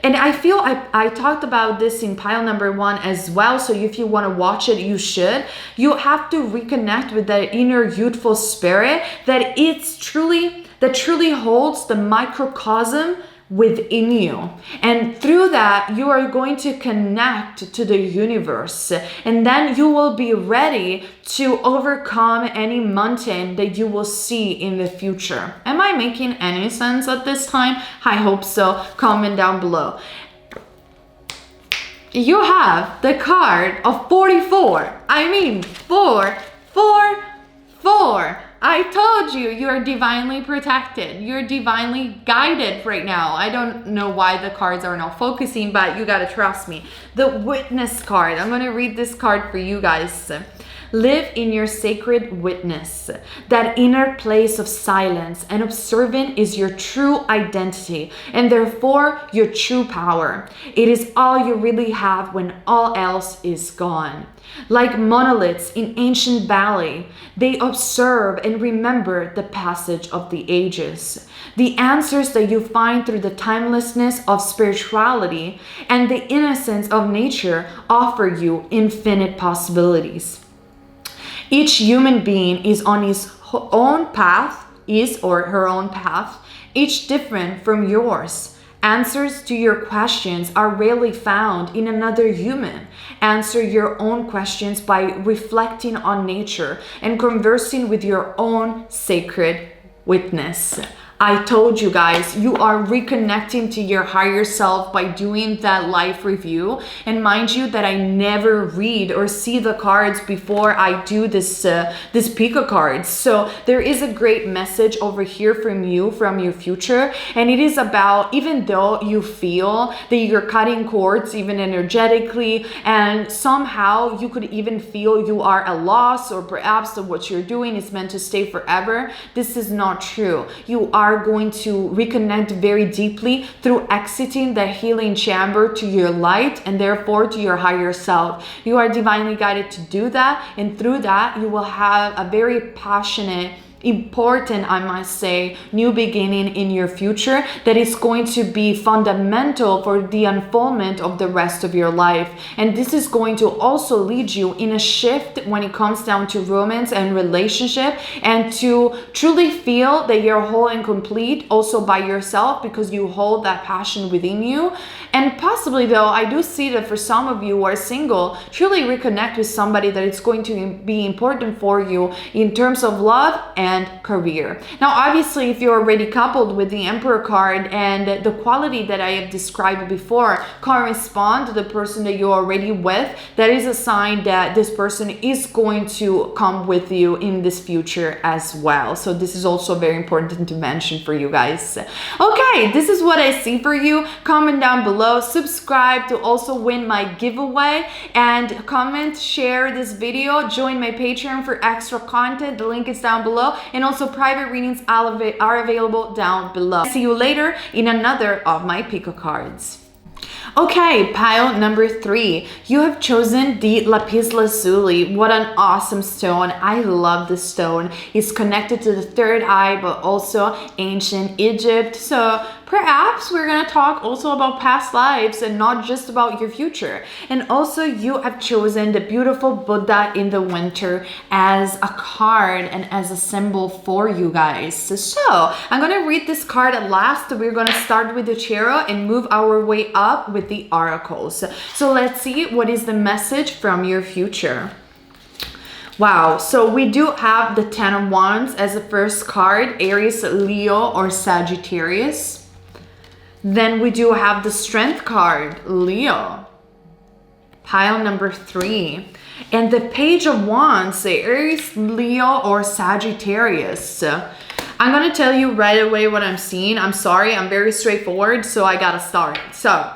and I feel I talked about this in pile number 1 as well. So if you want to watch it, you should. You have to reconnect with that inner youthful spirit that truly holds the microcosm within you. And through that, you are going to connect to the universe. And then you will be ready to overcome any mountain that you will see in the future. Am I making any sense at this time? I hope so. Comment down below. You have the card of 44. I mean, 4, 4, 4. I told you, you're divinely protected. You're divinely guided right now. I don't know why the cards are not focusing, but you gotta trust me. The Witness card. I'm gonna read this card for you guys. Live in your sacred witness. That inner place of silence and observant is your true identity and therefore your true power. It is all you really have when all else is gone. Like monoliths in ancient valley, they observe and remember the passage of the ages. The answers that you find through the timelessness of spirituality and the innocence of nature offer you infinite possibilities. Each human being is on his own path, his or her own path, each different from yours. Answers to your questions are rarely found in another human. Answer your own questions by reflecting on nature and conversing with your own sacred witness. I told you guys, you are reconnecting to your higher self by doing that life review. And mind you that I never read or see the cards before I do this pico cards. So there is a great message over here from you, from your future. And it is about, even though you feel that you're cutting cords even energetically, and somehow you could even feel you are a loss, or perhaps that what you're doing is meant to stay forever. This is not true. You are going to reconnect very deeply through exiting the healing chamber to your light and therefore to your higher self. You are divinely guided to do that, and through that you will have a very passionate, important, I must say, new beginning in your future that is going to be fundamental for the unfoldment of the rest of your life. And this is going to also lead you in a shift when it comes down to romance and relationship, and to truly feel that you're whole and complete also by yourself, because you hold that passion within you. And possibly though, I do see that for some of you who are single, truly reconnect with somebody that it's going to be important for you in terms of love and career. Now, obviously, if you're already coupled with the Emperor card and the quality that I have described before correspond to the person that you're already with, that is a sign that this person is going to come with you in this future as well. So this is also very important to mention for you guys. Okay, this is what I see for you. Comment down below, subscribe to also win my giveaway, and comment, share this video, join my Patreon for extra content. The link is down below, and also private readings are available down below. See you later in another of my pico cards. Okay, pile number 3. You have chosen the Lapislazzuli. What an awesome stone. I love this stone. It's connected to the third eye, but also ancient Egypt. So perhaps we're gonna talk also about past lives and not just about your future. And also you have chosen the beautiful Buddha in the winter as a card and as a symbol for you guys. So I'm gonna read this card at last. We're gonna start with the tarot and move our way up with the oracles. So let's see what is the message from your future. Wow, so we do have the 10 of Wands as the first card, Aries, Leo, or Sagittarius. Then we do have the Strength card, Leo. Pile number 3. And the Page of Wands, Aries, Leo, or Sagittarius. I'm gonna tell you right away what I'm seeing. I'm sorry, I'm very straightforward, so I gotta start. So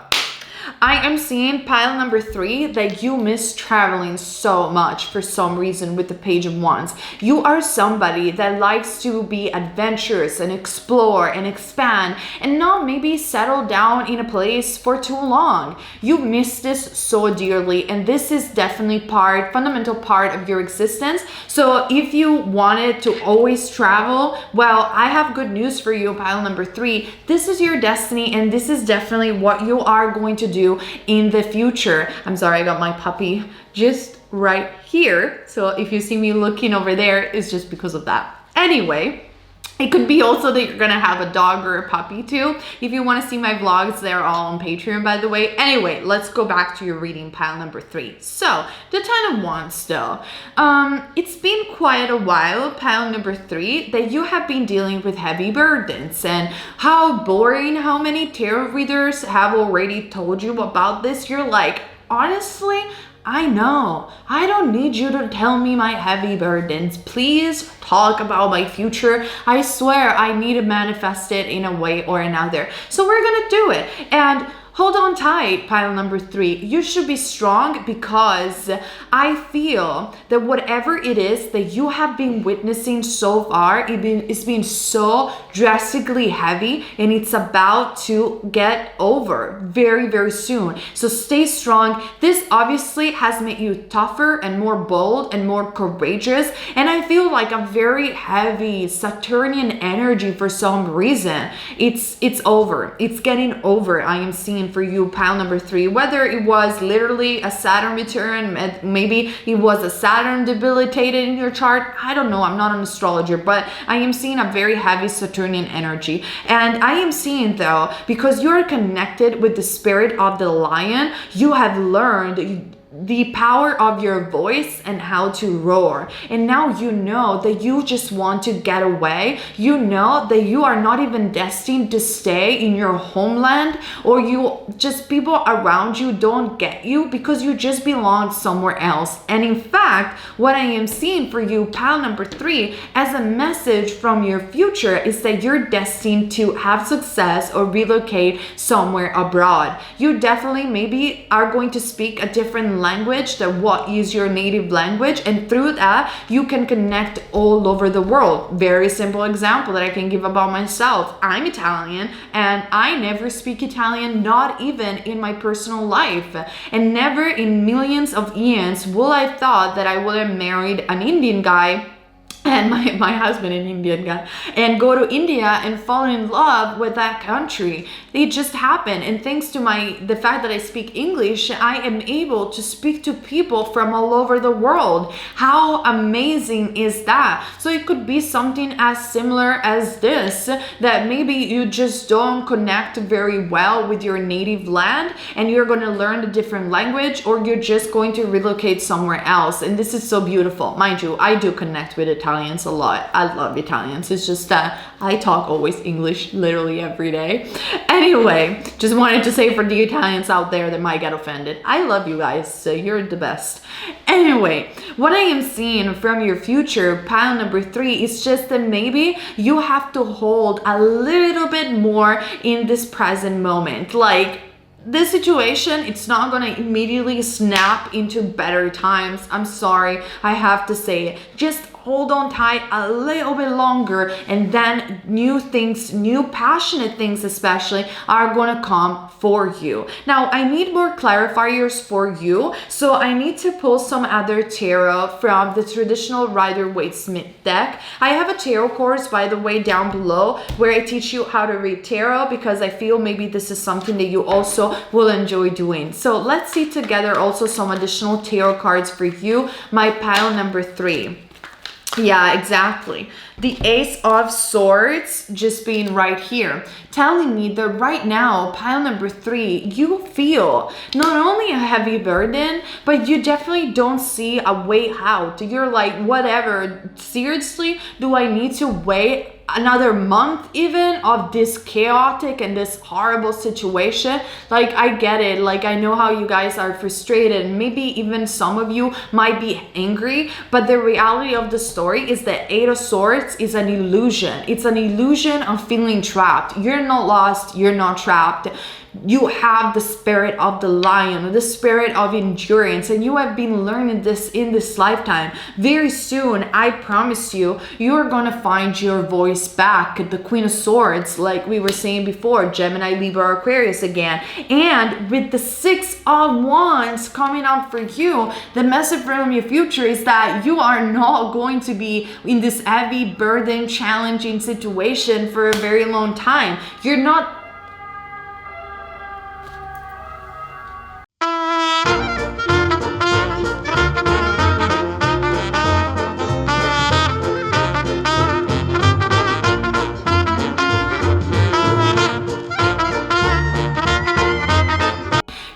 I am seeing pile number 3 that you miss traveling so much for some reason with the Page of Wands. You are somebody that likes to be adventurous and explore and expand and not maybe settle down in a place for too long. You miss this so dearly, and this is definitely fundamental part of your existence. So if you wanted to always travel, well, I have good news for you, pile number 3. This is your destiny, and this is definitely what you are going to do in the future. I'm sorry, I got my puppy just right here. So if you see me looking over there, it's just because of that. Anyway, it could be also that you're gonna have a dog or a puppy too. If you want to see my vlogs, they're all on Patreon, by the way. Anyway, let's go back to your reading, pile number 3. So the 10 of Wands still. It's been quite a while, pile number 3, that you have been dealing with heavy burdens. And how boring, how many tarot readers have already told you about this? You're like, honestly, I know. I don't need you to tell me my heavy burdens. Please talk about my future. I swear I need to manifest it in a way or another. So we're gonna do it. And Hold on tight, pile number 3. You should be strong because I feel that whatever it is that you have been witnessing so far, it's been so drastically heavy and it's about to get over very, very soon. So stay strong. This obviously has made you tougher and more bold and more courageous. And I feel like a very heavy Saturnian energy for some reason. It's over. It's getting over. I am seeing for you, pile number 3, whether it was literally a Saturn return, maybe it was a Saturn debilitated in your chart. I don't know. I'm not an astrologer, but I am seeing a very heavy Saturnian energy. And I am seeing though, because you're connected with the spirit of the lion, you have learned the power of your voice and how to roar. And now you know that you just want to get away. You know that you are not even destined to stay in your homeland, or people around you don't get you because you just belong somewhere else. And in fact, what I am seeing for you, pile number 3, as a message from your future is that you're destined to have success or relocate somewhere abroad. You definitely maybe are going to speak a different language than what is your native language, and through that you can connect all over the world. Very simple example that I can give about myself. I'm Italian and I never speak Italian, not even in my personal life, and never in millions of eons will I thought that I would have married an Indian guy and my husband, an Indian guy, and go to India and fall in love with that country. It just happened. And thanks to the fact that I speak English, I am able to speak to people from all over the world. How amazing is that? So it could be something as similar as this, that maybe you just don't connect very well with your native land and you're going to learn a different language, or you're just going to relocate somewhere else. And this is so beautiful. Mind you, I do connect with Italians a lot. I love Italians. It's just that I talk always English literally every day. Anyway, just wanted to say for the Italians out there that might get offended, I love you guys, so you're the best. Anyway, what I am seeing from your future, pile number 3, is just that maybe you have to hold a little bit more in this present moment. Like, this situation, it's not going to immediately snap into better times. I'm sorry, I have to say it. Just hold on tight a little bit longer, and then new things, new passionate things especially, are going to come for you. Now, I need more clarifiers for you, so I need to pull some other tarot from the traditional Rider-Waite-Smith deck. I have a tarot course, by the way, down below, where I teach you how to read tarot, because I feel maybe this is something that you also will enjoy doing. So let's see together also some additional tarot cards for you, my pile number 3. Yeah, exactly. The Ace of Swords just being right here, telling me that right now, pile number 3, you feel not only a heavy burden, but you definitely don't see a way out. You're like, whatever, seriously, do I need to wait another month even of this chaotic and this horrible situation? Like, I get it. Like, I know how you guys are frustrated, and maybe even some of you might be angry, but the reality of the story is that 8 of Swords is an illusion. It's an illusion of feeling trapped. You're not lost, you're not trapped. You have the spirit of the lion, the spirit of endurance, and you have been learning this in this lifetime. Very soon, I promise you, you're gonna find your voice back. The Queen of Swords, like we were saying before, Gemini, Libra, Aquarius again. And with the 6 of Wands coming up for you, the message from your future is that you are not going to be in this heavy, burden, challenging situation for a very long time. You're not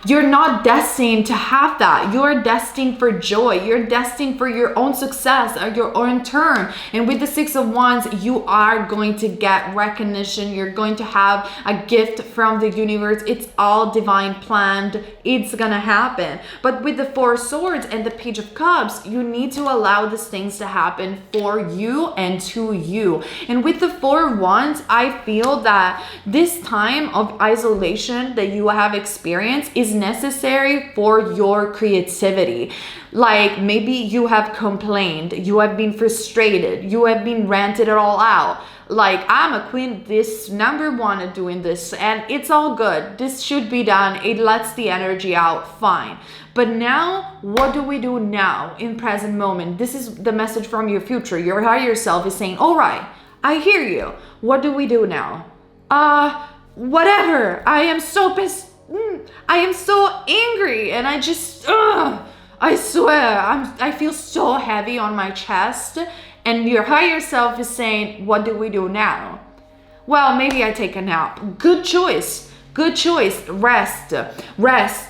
You're not destined to have that. You're destined for joy. You're destined for your own success or your own turn. And with the Six of Wands, you are going to get recognition. You're going to have a gift from the universe. It's all divine planned. It's gonna happen. But with the Four of Swords and the Page of Cups, you need to allow these things to happen for you and to you. And with the Four of Wands, I feel that this time of isolation that you have experienced is necessary for your creativity. Like maybe you have complained, you have been frustrated, you have been ranted it all out. Like, I'm a queen, this number one at doing this, and it's all good. This should be done. It lets the energy out, fine. But now, what do we do now in present moment? This is the message from your future. Your higher self is saying, all right, I hear you. What do we do now? Whatever. I am so pissed. I am so angry, and I just, I swear, I feel so heavy on my chest. And your higher self is saying, what do we do now? Well, maybe I take a nap. Good choice. Good choice. Rest,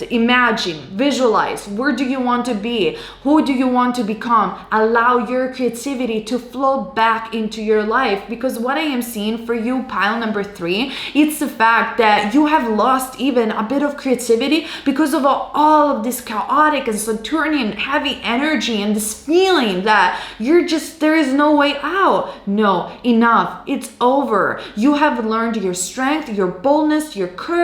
imagine, visualize. Where do you want to be? Who do you want to become? Allow your creativity to flow back into your life. Because what I am seeing for you, pile number 3, it's the fact that you have lost even a bit of creativity because of all of this chaotic and Saturnian heavy energy and this feeling that there is no way out. No, enough. It's over. You have learned your strength, your boldness, your courage.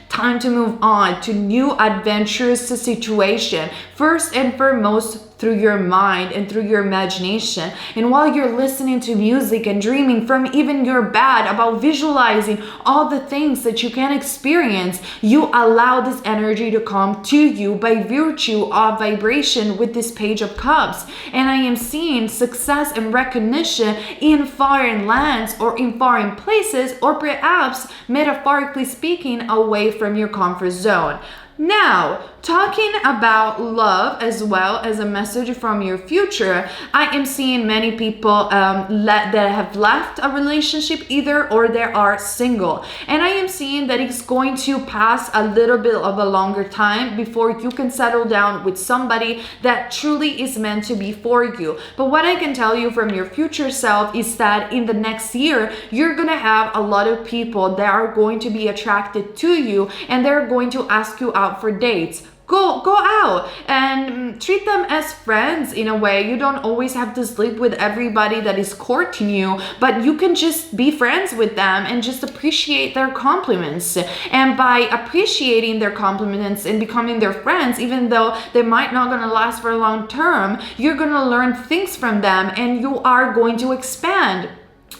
Time to move on to new adventurous situation. First and foremost, through your mind and through your imagination. And while you're listening to music and dreaming from even your bed about visualizing all the things that you can experience, you allow this energy to come to you by virtue of vibration with this Page of Cups. And I am seeing success and recognition in foreign lands or in foreign places, or perhaps metaphorically speaking, away from your comfort zone. Now, talking about love as well as a message from your future, I am seeing many people that have left a relationship either, or they are single. And I am seeing that it's going to pass a little bit of a longer time before you can settle down with somebody that truly is meant to be for you. But what I can tell you from your future self is that in the next year, you're going to have a lot of people that are going to be attracted to you, and they're going to ask you out for dates. Go out and treat them as friends in a way. You don't always have to sleep with everybody that is courting you, but you can just be friends with them and just appreciate their compliments. And by appreciating their compliments and becoming their friends, even though they might not gonna last for a long term, you're gonna learn things from them and you are going to expand.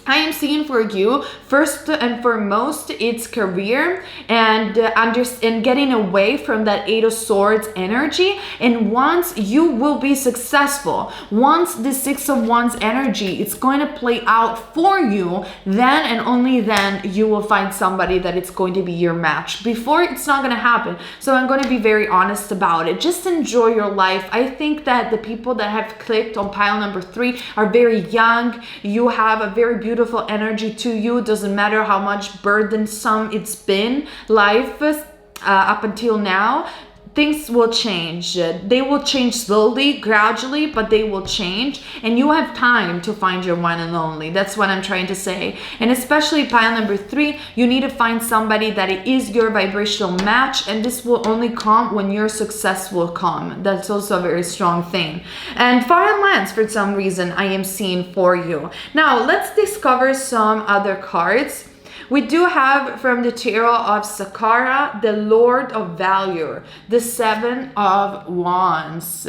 I am seeing for you, first and foremost, it's career and getting away from that Eight of Swords energy. And once you will be successful, once the Six of Wands energy is going to play out for you, then and only then you will find somebody that it's going to be your match. Before, it's not going to happen. So I'm going to be very honest about it. Just enjoy your life. I think that the people that have clicked on pile number 3 are very young. You have a very beautiful energy to you. Doesn't matter how much burdensome it's been, life up until now. Things will change. They will change slowly, gradually, but they will change. And you have time to find your one and only. That's what I'm trying to say. And especially pile number 3, you need to find somebody that is your vibrational match. And this will only come when your success will come. That's also a very strong thing. And foreign lands, for some reason, I am seeing for you. Now, let's discover some other cards. We do have from the Tarot of Sakara, the Lord of Valor, the Seven of Wands,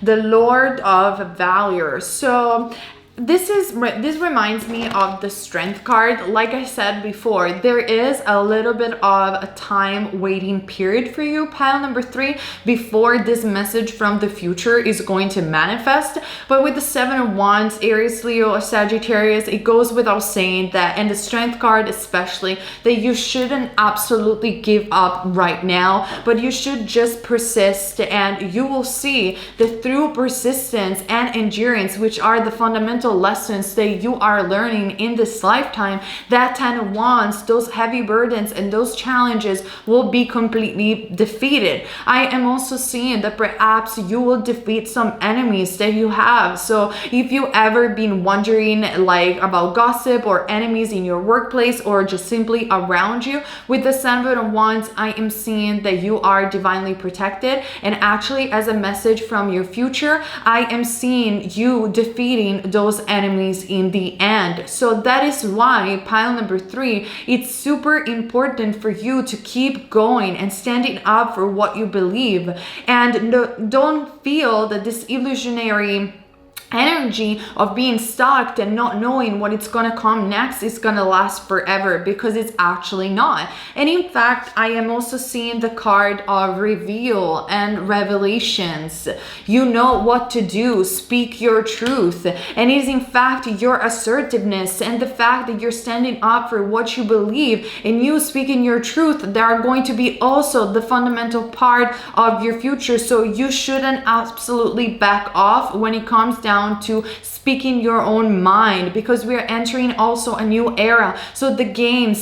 the Lord of Valor. So this reminds me of the Strength card. Like I said before, there is a little bit of a time waiting period for you, pile number 3, before this message from the future is going to manifest. But with the Seven of Wands, Aries, Leo, or Sagittarius, it goes without saying that, and the Strength card especially, that you shouldn't absolutely give up right now, but you should just persist, and you will see that through persistence and endurance, which are the fundamental fundamental lessons that you are learning in this lifetime, that 10 of Wands, those heavy burdens and those challenges will be completely defeated. I am also seeing that perhaps you will defeat some enemies that you have. So if you ever been wondering like about gossip or enemies in your workplace or just simply around you, with the 7 of Wands, I am seeing that you are divinely protected. And actually, as a message from your future, I am seeing you defeating those enemies in the end. So that is why pile number 3, it's super important for you to keep going and standing up for what you believe. And don't feel that this illusionary energy of being stuck and not knowing what it's gonna come next is gonna last forever, because it's actually not. And in fact, I am also seeing the card of reveal and revelations. You know what to do, speak your truth. And it is in fact your assertiveness and the fact that you're standing up for what you believe and you speaking your truth that are going to be also the fundamental part of your future. So you shouldn't absolutely back off when it comes down to speaking your own mind, because we are entering also a new era. So the game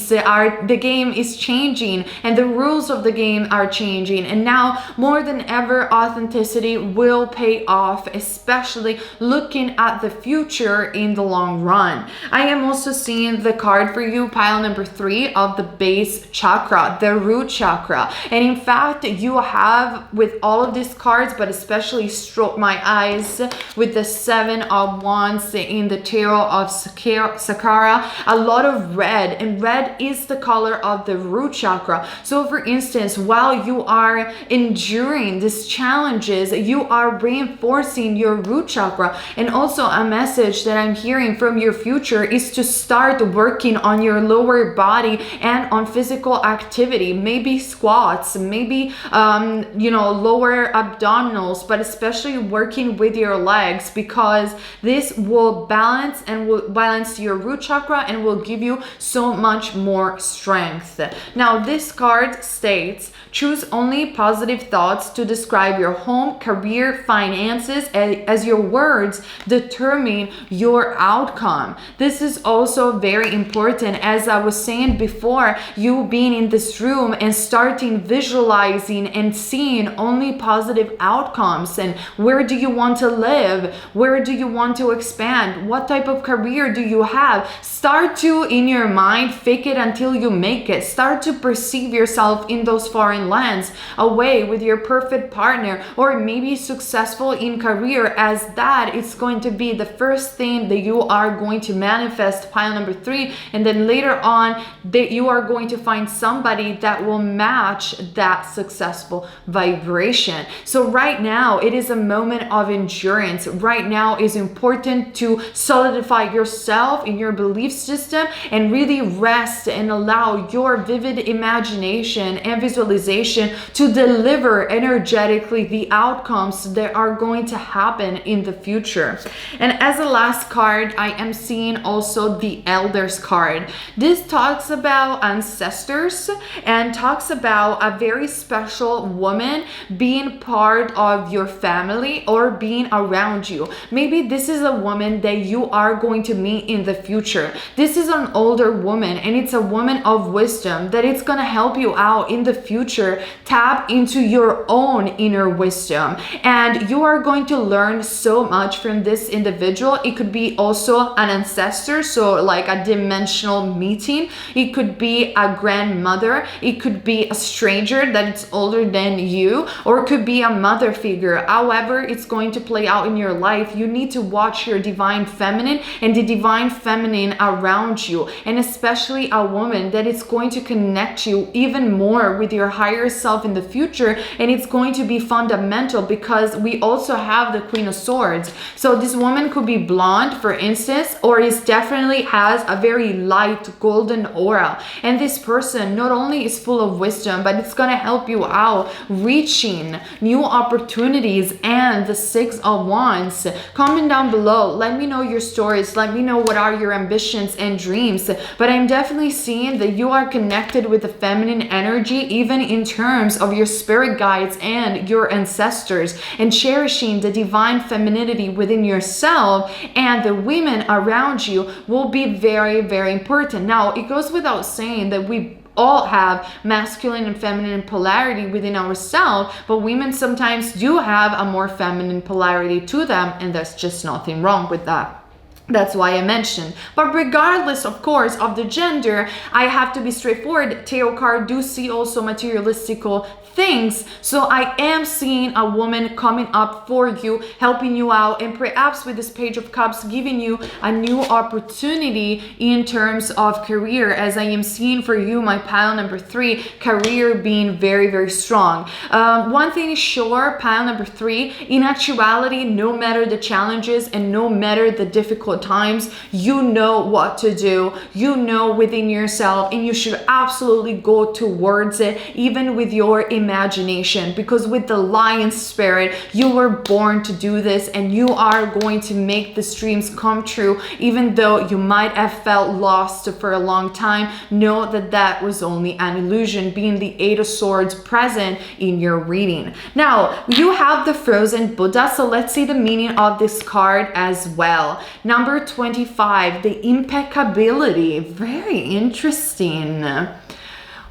is changing and the rules of the game are changing, and now more than ever authenticity will pay off, especially looking at the future in the long run. I am also seeing the card for you, pile number 3, of the base chakra, the root chakra. And in fact, you have with all of these cards, but especially stroke my eyes with the 7 of Wands in the tarot of Sakara, a lot of red, and red is the color of the root chakra. So for instance, while you are enduring these challenges, you are reinforcing your root chakra. And also a message that I'm hearing from your future is to start working on your lower body and on physical activity, maybe squats, maybe lower abdominals, but especially working with your legs, because this will balance your root chakra and will give you so much more strength. Now this card states, choose only positive thoughts to describe your home, career, finances, as your words determine your outcome. This is also very important. As I was saying before, you being in this room and starting visualizing and seeing only positive outcomes. And where do you want to live? Where do you want to expand? What type of career do you have? Start to, in your mind, fake it until you make it. Start to perceive yourself in those foreign lands, away with your perfect partner, or maybe successful in career, as that is going to be the first thing that you are going to manifest, pile number 3. And then later on, that you are going to find somebody that will match that successful vibration. So right now, it is a moment of endurance. Right now is important to solidify yourself in your belief system and really rest and allow your vivid imagination and visualization to deliver energetically the outcomes that are going to happen in the future. And as a last card, I am seeing also the Elders card. This talks about ancestors and talks about a very special woman being part of your family or being around you. Maybe this is a woman that you are going to meet in the future. This is an older woman, and it's a woman of wisdom that it's going to help you out in the future. Tap into your own inner wisdom, and you are going to learn so much from this individual. It could be also an ancestor, so like a dimensional meeting. It could be a grandmother. It could be a stranger that is older than you, or it could be a mother figure. However it's going to play out in your life, you need to watch your divine feminine and the divine feminine around you, and especially a woman that is going to connect you even more with your higher self in the future. And it's going to be fundamental because we also have the Queen of Swords. So this woman could be blonde, for instance, or is definitely has a very light golden aura. And this person not only is full of wisdom, but it's going to help you out reaching new opportunities. And the 6 of Wands, Comment down below. Let me know your stories. Let me know what are your ambitions and dreams. But I'm definitely seeing that you are connected with the feminine energy, even in terms of your spirit guides and your ancestors, and cherishing the divine femininity within yourself and the women around you will be very, very important. Now, it goes without saying that we all have masculine and feminine polarity within ourselves, but women sometimes do have a more feminine polarity to them, and there's just nothing wrong with that. That's why I mentioned. But regardless, of course, of the gender, I have to be straightforward. Tarot card do see also materialistical things. So I am seeing a woman coming up for you, helping you out, and perhaps with this Page of Cups, giving you a new opportunity in terms of career, as I am seeing for you, my pile number 3, career being very, very strong. One thing is sure, pile number 3, in actuality, no matter the challenges and no matter the difficult times, you know what to do, you know within yourself, and you should absolutely go towards it, even with your imagination, because with the lion spirit, you were born to do this, and you are going to make the dreams come true. Even though you might have felt lost for a long time, know that that was only an illusion, being the 8 of Swords present in your reading. Now, you have the frozen Buddha, so let's see the meaning of this card as well. Number 25, the impeccability. Very interesting.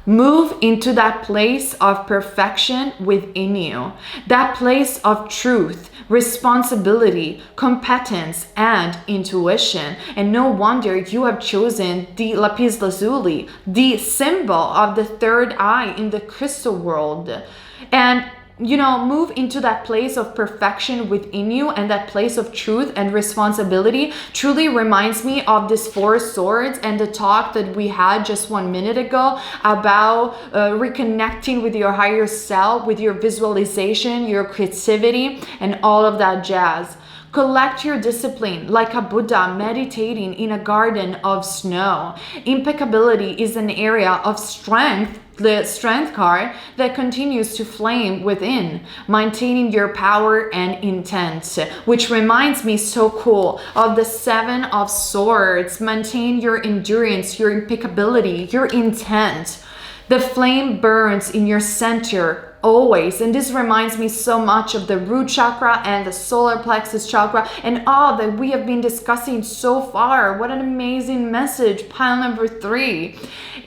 Move into that place of perfection within you, that place of truth, responsibility, competence, and intuition. And no wonder you have chosen the Lapislazzuli, the symbol of the third eye in the crystal world. And you know, move into that place of perfection within you, and that place of truth and responsibility truly reminds me of this 4 swords and the talk that we had just 1 minute ago about reconnecting with your higher self, with your visualization, your creativity, and all of that jazz. Collect your discipline like a Buddha meditating in a garden of snow. Impeccability is an area of strength, the strength card, that continues to flame within, maintaining your power and intent, which reminds me so cool of the 7 of Swords. Maintain your endurance, your impeccability, your intent. The flame burns in your center always, and this reminds me so much of the root chakra and the solar plexus chakra and all that we have been discussing so far. What an amazing message, pile number 3,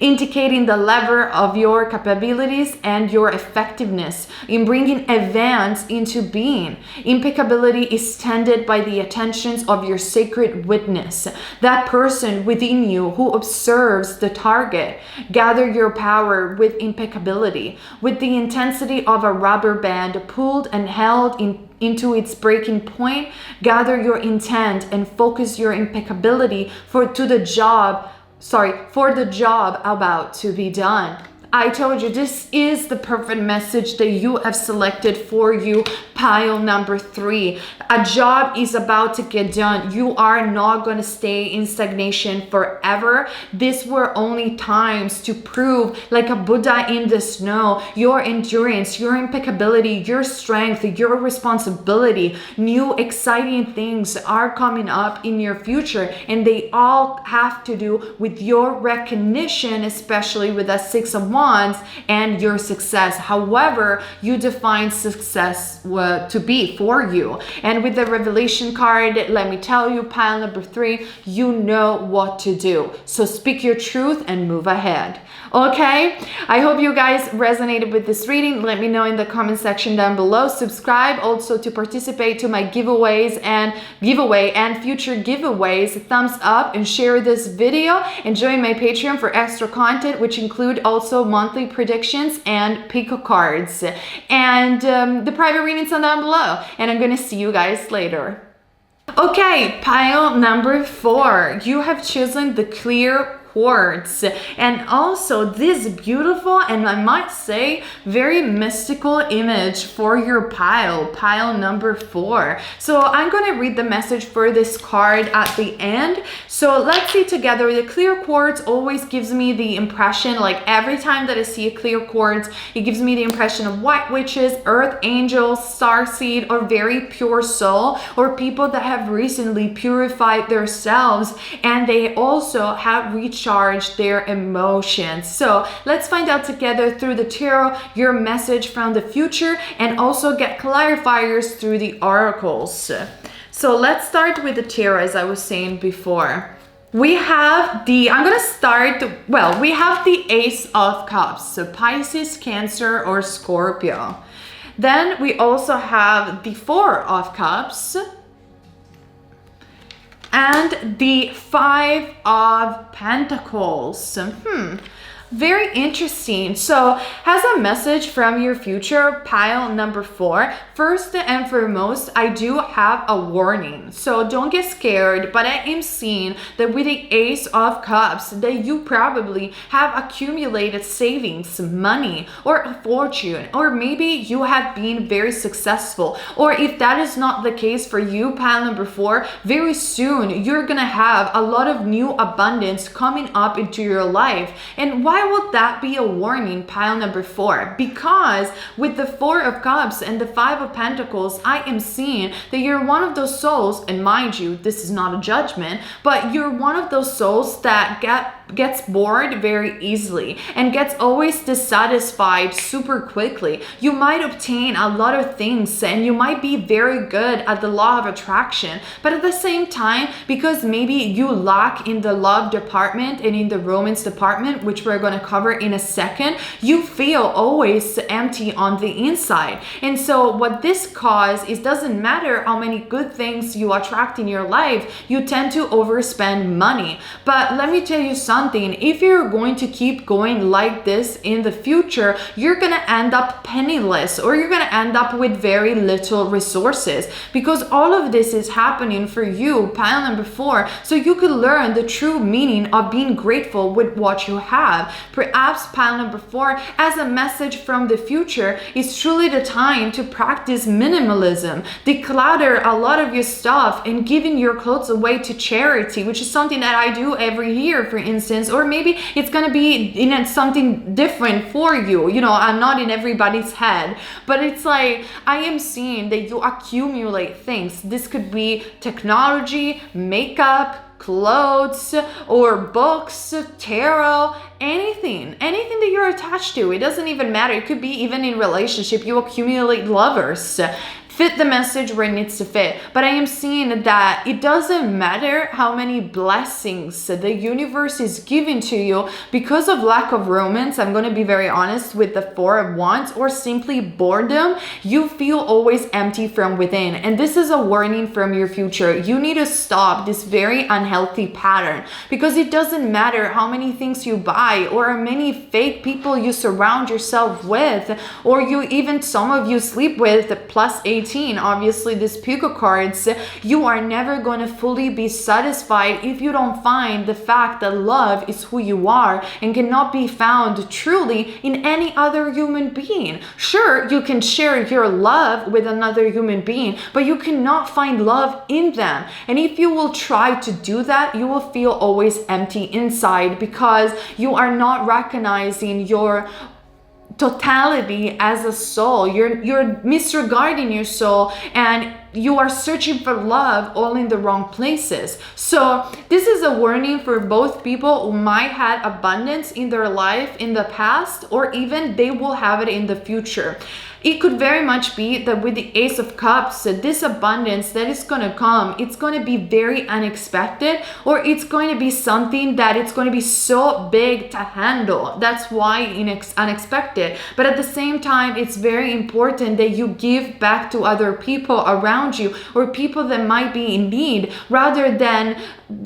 indicating the lever of your capabilities and your effectiveness in bringing advance into being. Impeccability is tended by the attentions of your sacred witness, that person within you who observes the target. Gather your power with impeccability, with the intensity of a rubber band pulled and held into its breaking point. Gather your intent and focus your impeccability for the job about to be done. I told you, this is the perfect message that you have selected for you, pile number 3. A job is about to get done. You are not going to stay in stagnation forever. These were only times to prove, like a Buddha in the snow, your endurance, your impeccability, your strength, your responsibility. New exciting things are coming up in your future, and they all have to do with your recognition, especially with that 6 of Wands, and your success, however you define success to be for you. And with the revelation card, let me tell you, pile number 3, you know what to do. So speak your truth and move ahead. Okay, I hope you guys resonated with this reading. Let me know in the comment section down below. Subscribe also to participate to my giveaway and future giveaways. Thumbs up and share this video, and join my Patreon for extra content, which include also monthly predictions and pico cards, and the private readings are down below. And I'm gonna see you guys later. Okay, pile number 4, you have chosen the clear quartz, and also this beautiful, and I might say very mystical image for your pile number 4. So I'm going to read the message for this card at the end. So let's see together. The clear quartz always gives me the impression, like every time that I see a clear quartz, it gives me the impression of white witches, earth angels, starseed, or very pure soul, or people that have recently purified themselves and they also have recharged their emotions. So let's find out together through the tarot your message from the future, and also get clarifiers through the oracles. So let's start with the tarot, as I was saying before. We have the, I'm going to start, well, we have the Ace of Cups, so Pisces, Cancer, or Scorpio. Then we also have the Four of Cups and the Five of Pentacles. Very interesting. So as a message from your future, pile number 4, first and foremost, I do have a warning. So don't get scared, but I am seeing that with the Ace of Cups that you probably have accumulated savings, money, or a fortune, or maybe you have been very successful. Or if that is not the case for you, pile number 4, very soon you're gonna have a lot of new abundance coming up into your life. And why would that be a warning, pile number 4? Because with the Four of Cups and the Five of Pentacles, I am seeing that you're one of those souls, and mind you, this is not a judgment, but you're one of those souls that gets bored very easily and gets always dissatisfied super quickly. You might obtain a lot of things and you might be very good at the law of attraction, but at the same time, because maybe you lack in the love department and in the romance department, which we're going to cover in a second, you feel always empty on the inside. And so what this causes is, doesn't matter how many good things you attract in your life, you tend to overspend money. But let me tell you something, if you're going to keep going like this in the future, you're gonna end up penniless, or you're gonna end up with very little resources, because all of this is happening for you, pile number 4, so you could learn the true meaning of being grateful with what you have. Perhaps pile number 4, as a message from the future, is truly the time to practice minimalism, declutter a lot of your stuff, and giving your clothes away to charity, which is something that I do every year, for instance. Or maybe it's gonna be in something different for you. You know, I'm not in everybody's head, but it's like I am seeing that you accumulate things. This could be technology, makeup, clothes, or books, tarot, anything that you're attached to. It doesn't even matter. It could be even in relationship. You accumulate lovers. Fit the message where it needs to fit. But I am seeing that it doesn't matter how many blessings the universe is giving to you, because of lack of romance, I'm going to be very honest, with the Four of Wands, or simply boredom, you feel always empty from within. And this is a warning from your future. You need to stop this very unhealthy pattern, because it doesn't matter how many things you buy, or how many fake people you surround yourself with, or you even, some of you sleep with, plus 18, obviously this Pico cards, you are never going to fully be satisfied if you don't find the fact that love is who you are and cannot be found truly in any other human being. Sure, you can share your love with another human being, but you cannot find love in them. And if you will try to do that, you will feel always empty inside, because you are not recognizing your totality as a soul. You're misregarding your soul, and you are searching for love all in the wrong places. So this is a warning for both people who might have abundance in their life in the past, or even they will have it in the future. It could very much be that with the Ace of Cups, this abundance that is going to come, it's going to be very unexpected, or it's going to be something that it's going to be so big to handle. That's why unexpected. But at the same time, it's very important that you give back to other people around you, or people that might be in need, rather than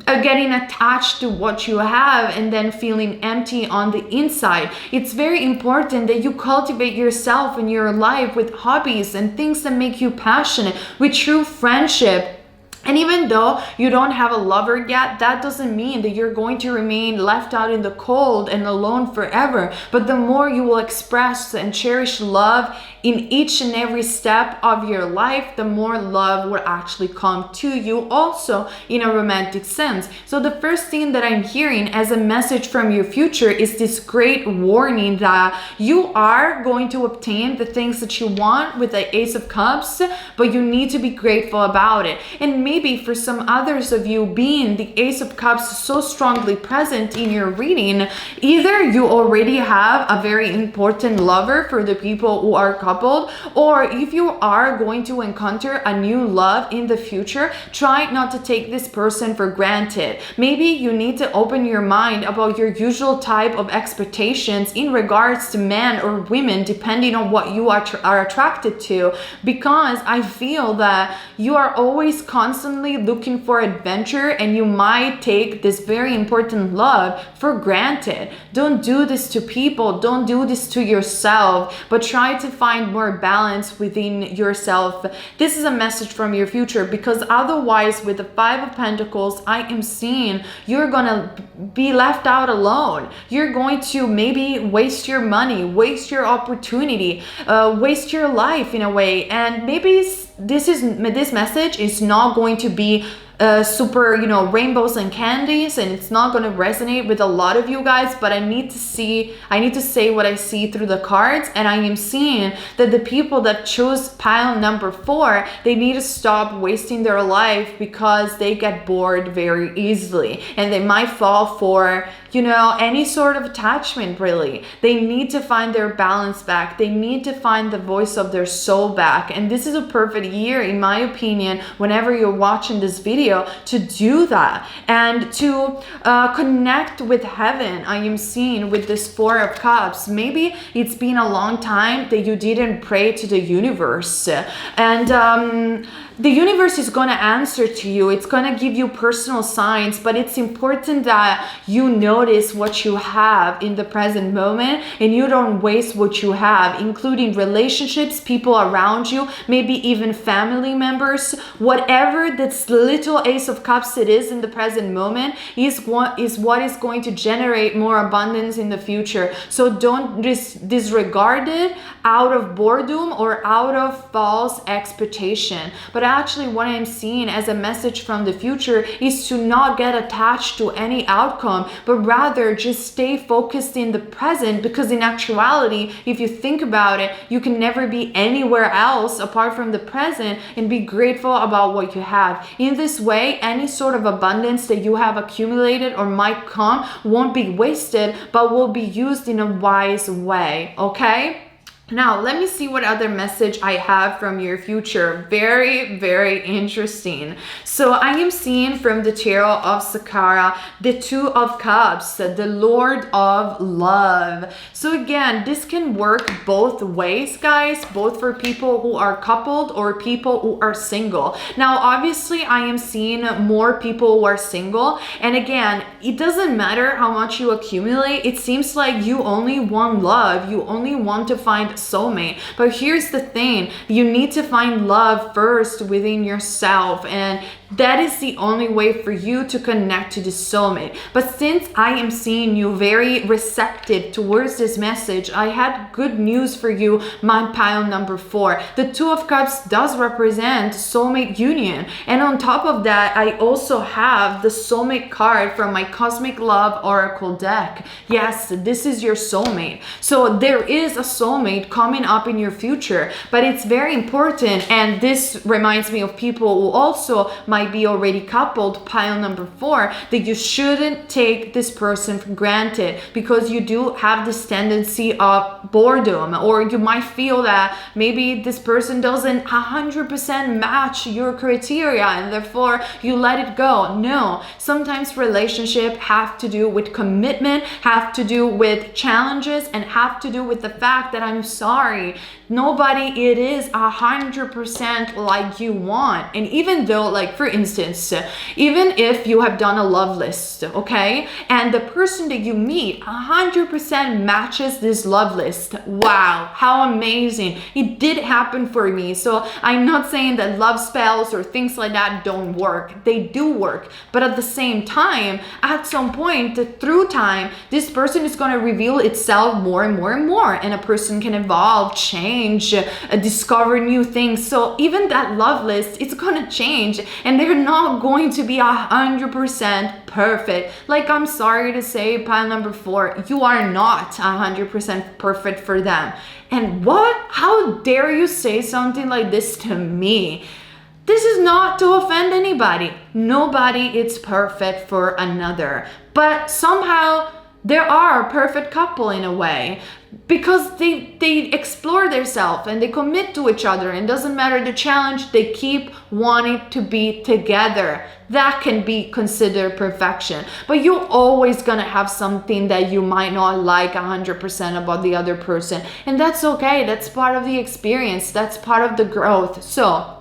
getting attached to what you have and then feeling empty on the inside. It's very important that you cultivate yourself in your life with hobbies and things that make you passionate, with true friendship, And even though you don't have a lover yet, that doesn't mean that you're going to remain left out in the cold and alone forever. But the more you will express and cherish love in each and every step of your life, the more love will actually come to you, also in a romantic sense. So the first thing that I'm hearing as a message from your future is this great warning that you are going to obtain the things that you want with the Ace of Cups, but you need to be grateful about it. And maybe for some others of you, being the Ace of Cups so strongly present in your reading, either you already have a very important lover for the people who are coupled, or if you are going to encounter a new love in the future, try not to take this person for granted. Maybe you need to open your mind about your usual type of expectations in regards to men or women, depending on what you are attracted to, because I feel that you are always constantly looking for adventure, and you might take this very important love for granted. Don't do this to people, don't do this to yourself, but try to find more balance within yourself. This is a message from your future, because otherwise with the Five of Pentacles, I am seeing you're gonna be left out alone. You're going to maybe waste your money, waste your opportunity, waste your life in a way. And maybe this message is not going to be super, rainbows and candies, and it's not going to resonate with a lot of you guys, but I need to say what I see through the cards. And I am seeing that the people that chose pile number 4, they need to stop wasting their life because they get bored very easily, and they might fall for any sort of attachment. Really, they need to find their balance back. They need to find the voice of their soul back. And this is a perfect year, in my opinion, whenever you're watching this video, to do that and to connect with heaven. I am seeing with this Four of Cups, maybe it's been a long time that you didn't pray to the universe, and the universe is going to answer to you. It's going to give you personal signs, but it's important that you notice what you have in the present moment and you don't waste what you have, including relationships, people around you, maybe even family members. Whatever this little Ace of Cups it is in the present moment is what is going to generate more abundance in the future. So don't disregard it out of boredom or out of false expectation. But actually what I'm seeing as a message from the future is to not get attached to any outcome, but rather just stay focused in the present, because in actuality, if you think about it, you can never be anywhere else apart from the present and be grateful about what you have. In this way, any sort of abundance that you have accumulated or might come won't be wasted, but will be used in a wise way, okay? Now, let me see what other message I have from your future. Very, very interesting. So I am seeing from the Tarot of Sakara, the Two of Cups, the Lord of Love. So again, this can work both ways, guys, both for people who are coupled or people who are single. Now, obviously, I am seeing more people who are single. And again, it doesn't matter how much you accumulate. It seems like you only want love. You only want to find soulmate. But here's the thing, you need to find love first within yourself, and that is the only way for you to connect to the soulmate. But since I am seeing you very receptive towards this message, I had good news for you, my pile number 4. The Two of Cups does represent soulmate union, and on top of that, I also have the soulmate card from my Cosmic Love Oracle deck. Yes, this is your soulmate. So there is a soulmate coming up in your future, but it's very important, and this reminds me of people who also might be already coupled, pile number 4, that you shouldn't take this person for granted, because you do have this tendency of boredom, or you might feel that maybe this person doesn't 100% match your criteria and therefore you let it go. No, sometimes relationships have to do with commitment, have to do with challenges, and have to do with the fact that, I'm sorry, nobody it is 100% like you want. And even though, like, for instance, even if you have done a love list, okay, and the person that you meet 100% matches this love list, wow, how amazing. It did happen for me. So I'm not saying that love spells or things like that don't work. They do work, but at the same time, at some point through time, this person is going to reveal itself more and more and more, and a person can evolve, change, discover new things. So even that love list, it's going to change, and they're not going to be 100% perfect. Like, I'm sorry to say, pile number 4, you are not 100% perfect for them. And what? How dare you say something like this to me? This is not to offend anybody. Nobody is perfect for another. But somehow there are a perfect couple in a way, because they explore themselves and they commit to each other, and doesn't matter the challenge, they keep wanting to be together. That can be considered perfection. But you're always gonna have something that you might not like 100% about the other person, and that's okay. That's part of the experience. That's part of the growth. So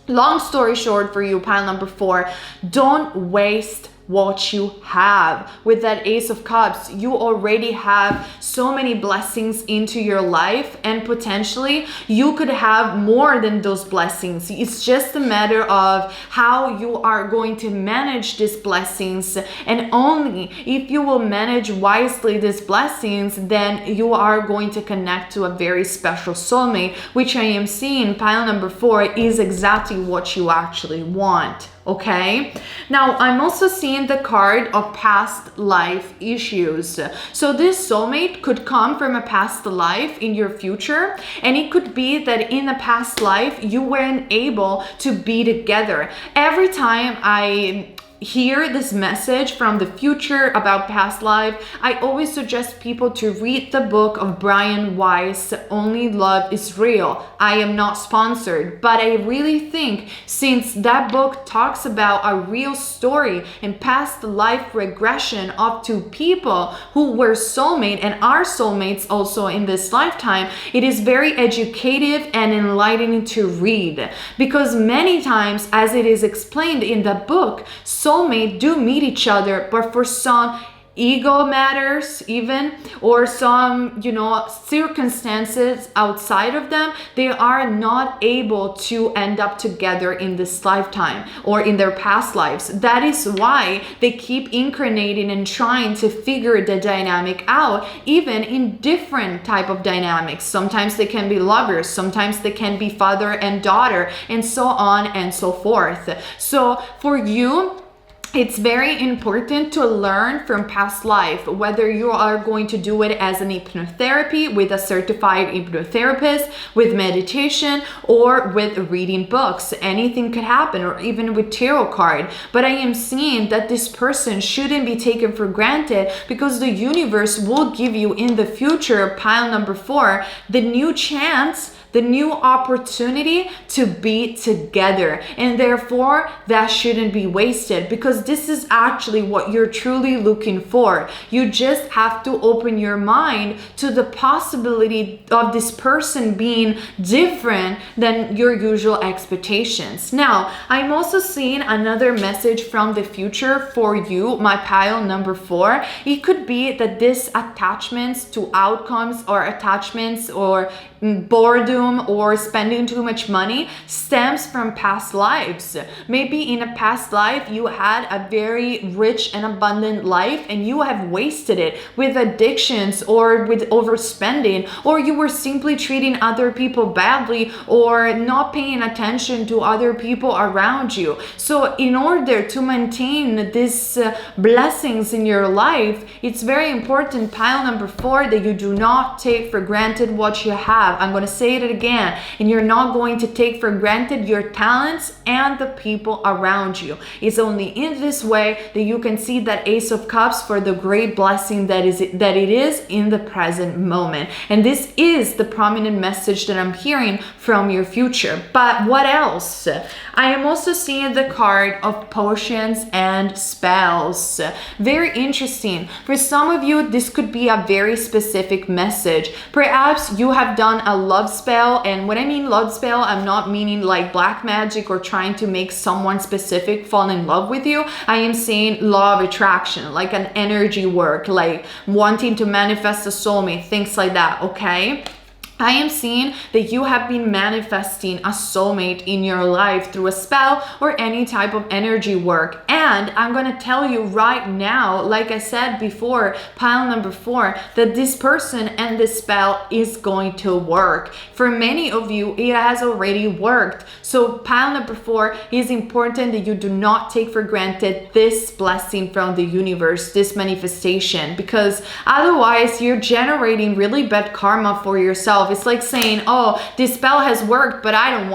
long story short for you, pile number 4, don't waste what you have. With that Ace of Cups, you already have so many blessings into your life, and potentially you could have more than those blessings. It's just a matter of how you are going to manage these blessings, and only if you will manage wisely these blessings, then you are going to connect to a very special soulmate, which I am seeing, pile number 4, is exactly what you actually want. Okay, now I'm also seeing the card of past life issues. So this soulmate could come from a past life in your future, and it could be that in a past life you weren't able to be together. Every time I hear this message from the future about past life, I always suggest people to read the book of Brian Weiss, Only Love is Real. I am not sponsored, but I really think, since that book talks about a real story and past life regression of 2 people who were soulmate and are soulmates also in this lifetime, it is very educative and enlightening to read, because many times, as it is explained in the book, soulmates do meet each other, but for some ego matters even, or some, circumstances outside of them, they are not able to end up together in this lifetime or in their past lives. That is why they keep incarnating and trying to figure the dynamic out, even in different type of dynamics. Sometimes they can be lovers, sometimes they can be father and daughter, and so on and so forth. So for you, it's very important to learn from past life, whether you are going to do it as an hypnotherapy with a certified hypnotherapist, with meditation, or with reading books. Anything could happen, or even with tarot card. But I am seeing that this person shouldn't be taken for granted, because the universe will give you in the future, pile number 4, the new chance, the new opportunity to be together, and therefore that shouldn't be wasted, because this is actually what you're truly looking for. You just have to open your mind to the possibility of this person being different than your usual expectations. Now, I'm also seeing another message from the future for you, my pile number 4. It could be that this attachments to outcomes, or attachments or boredom, or spending too much money stems from past lives. Maybe in a past life you had a very rich and abundant life, and you have wasted it with addictions or with overspending, or you were simply treating other people badly, or not paying attention to other people around you. So in order to maintain these blessings in your life, it's very important, pile number 4, that you do not take for granted what you have. I'm going to say it again, and you're not going to take for granted your talents and the people around you. It's only in this way that you can see that Ace of Cups for the great blessing that it is in the present moment. And this is the prominent message that I'm hearing from your future. But what else? I am also seeing the card of potions and spells. Very interesting. For some of you, this could be a very specific message. Perhaps you have done a love spell spell. And when I mean love spell, I'm not meaning like black magic or trying to make someone specific fall in love with you. I am saying law of attraction, like an energy work, like wanting to manifest a soulmate, things like that, okay? I am seeing that you have been manifesting a soulmate in your life through a spell or any type of energy work. And I'm going to tell you right now, like I said before, pile number 4, that this person and this spell is going to work. For many of you, it has already worked. So pile number 4 is important that you do not take for granted this blessing from the universe, this manifestation, because otherwise you're generating really bad karma for yourself. It's like saying, oh, this spell has worked, but I don't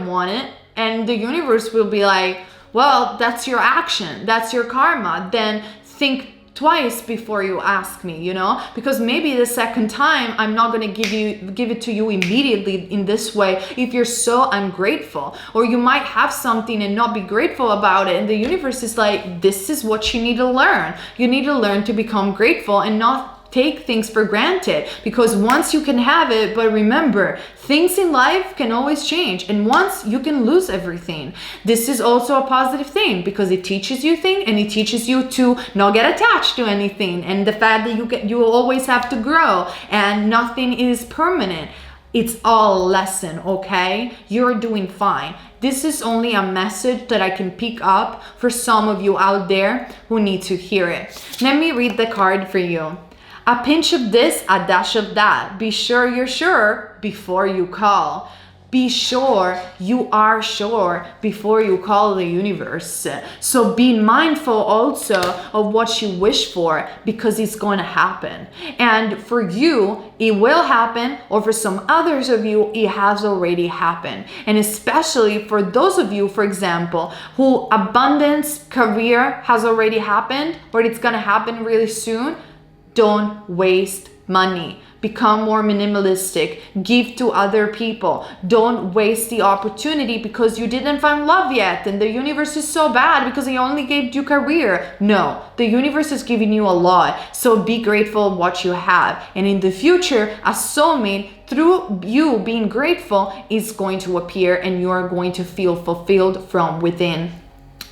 want it. And the universe will be like, well, that's your action, that's your karma. Then think twice before you ask me, you know, because maybe the second time I'm not going to give it to you immediately in this way if you're so ungrateful, or you might have something and not be grateful about it, and the universe is like, this is what you need to learn. You need to learn to become grateful and not take things for granted, because once you can have it, but remember, things in life can always change, and once you can lose everything. This is also a positive thing because it teaches you things, and it teaches you to not get attached to anything, and the fact that you always have to grow and nothing is permanent. It's all a lesson, okay? You're doing fine. This is only a message that I can pick up for some of you out there who need to hear it. Let me read the card for you. A pinch of this, a dash of that. Be sure you're sure before you call. Be sure you are sure before you call the universe. So be mindful also of what you wish for, because it's going to happen. And for you, it will happen, or for some others of you, it has already happened. And especially for those of you, for example, who abundance career has already happened, or it's going to happen really soon, don't waste money. Become more minimalistic. Give to other people. Don't waste the opportunity because you didn't find love yet and the universe is so bad because he only gave you career. No, the universe is giving you a lot. So be grateful of what you have. And in the future, a soulmate, through you being grateful, is going to appear and you are going to feel fulfilled from within.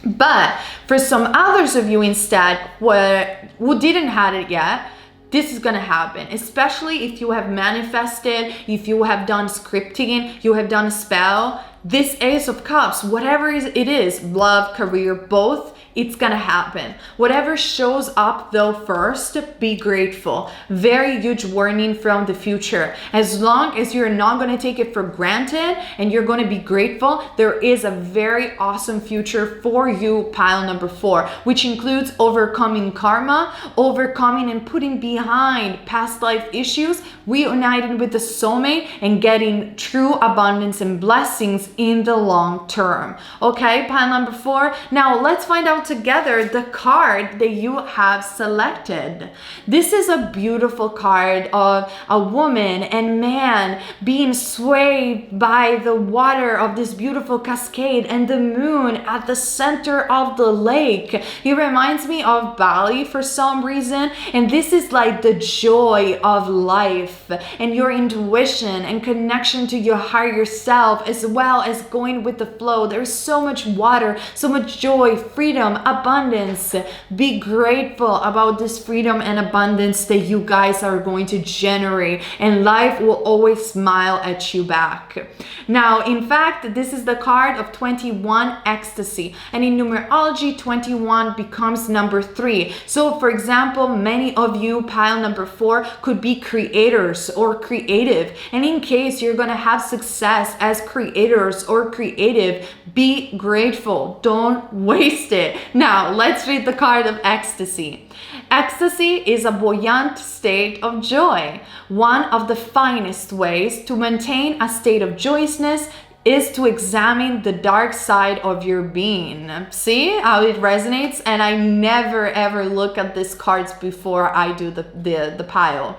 But for some others of you instead, who didn't have it yet, this is going to happen, especially if you have manifested, if you have done scripting, you have done a spell. This Ace of Cups, whatever it is, love, career, both, it's gonna happen. Whatever shows up though first, be grateful. Very huge warning from the future. As long as you're not gonna take it for granted and you're gonna be grateful, there is a very awesome future for you, pile number 4, which includes overcoming karma, overcoming and putting behind past life issues, reuniting with the soulmate, and getting true abundance and blessings in the long term. Okay, pile number 4. Now let's find out together the card that you have selected. This is a beautiful card of a woman and man being swayed by the water of this beautiful cascade and the moon at the center of the lake. It reminds me of Bali for some reason, and this is like the joy of life and your intuition and connection to your higher self, as well as going with the flow. There's so much water, so much joy, freedom, abundance. Be grateful about this freedom and abundance that you guys are going to generate, and life will always smile at you back. Now, in fact, this is the card of 21 ecstasy, and in numerology 21 becomes number 3. So for example, many of you, pile number 4, could be creators or creative, and in case you're gonna have success as creators or creative, be grateful. Don't waste it. Now let's read the card of ecstasy. Ecstasy is a buoyant state of joy. One of the finest ways to maintain a state of joyousness is to examine the dark side of your being. See how it resonates? And I never ever look at these cards before I do the pile.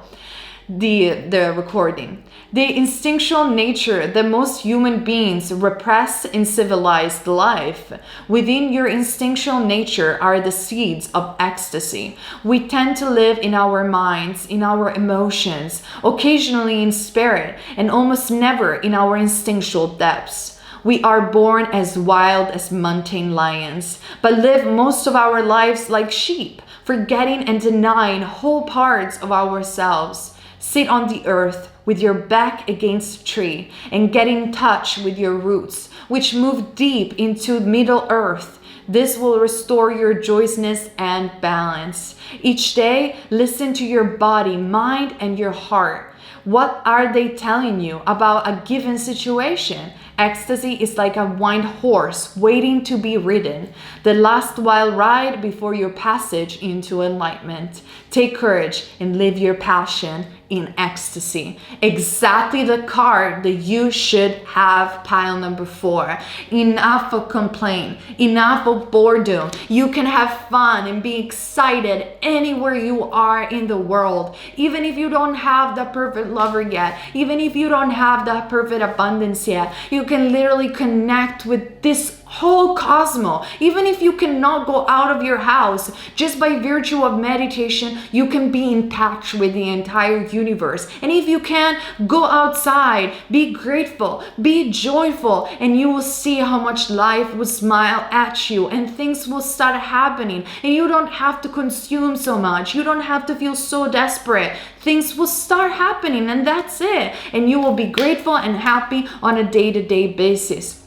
the recording. The instinctual nature that most human beings repress in civilized life. Within your instinctual nature are the seeds of ecstasy. We tend to live in our minds, in our emotions, occasionally in spirit, and almost never in our instinctual depths. We are born as wild as mountain lions, but live most of our lives like sheep, forgetting and denying whole parts of ourselves. Sit on the earth with your back against a tree and get in touch with your roots, which move deep into Middle Earth. This will restore your joyousness and balance. Each day, listen to your body, mind, and your heart. What are they telling you about a given situation? Ecstasy is like a wild horse waiting to be ridden, the last wild ride before your passage into enlightenment. Take courage and live your passion in ecstasy. Exactly the card that you should have, pile number 4. Enough of complaint, enough of boredom. You can have fun and be excited anywhere you are in the world. Even if you don't have the perfect lover yet, even if you don't have the perfect abundance yet, you can literally connect with this whole cosmos. Even if you cannot go out of your house, just by virtue of meditation, you can be in touch with the entire universe. And if you can, go outside, be grateful, be joyful, and you will see how much life will smile at you and things will start happening. And you don't have to consume so much. You don't have to feel so desperate. Things will start happening, and that's it. And you will be grateful and happy on a day-to-day basis.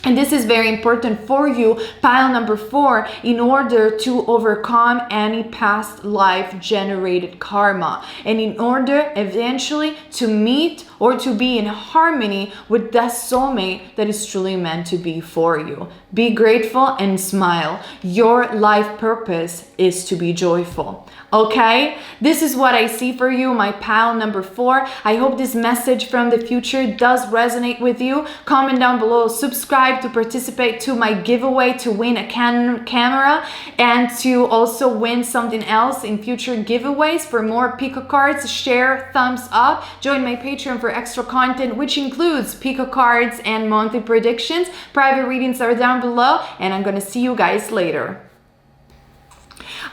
And this is very important for you, pile number 4, in order to overcome any past life generated karma. And in order eventually to meet or to be in harmony with that soulmate that is truly meant to be for you. Be grateful and smile. Your life purpose is to be joyful. Okay, this is what I see for you, my pile number 4. I hope this message from the future does resonate with you. Comment down below, subscribe to participate to my giveaway to win a Canon camera and to also win something else in future giveaways. For more Pico cards, share, thumbs up, join my Patreon for extra content, which includes Pico cards and monthly predictions. Private readings are down below, and I'm gonna see you guys later.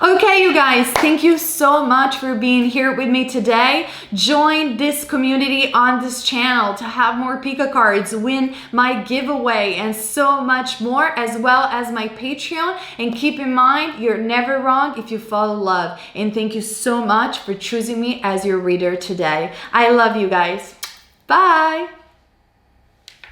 Okay, you guys, thank you so much for being here with me today. Join this community on this channel to have more Pico cards, win my giveaway, and so much more, as well as my Patreon. And keep in mind, you're never wrong if you follow love. And thank you so much for choosing me as your reader today. I love you guys. Bye.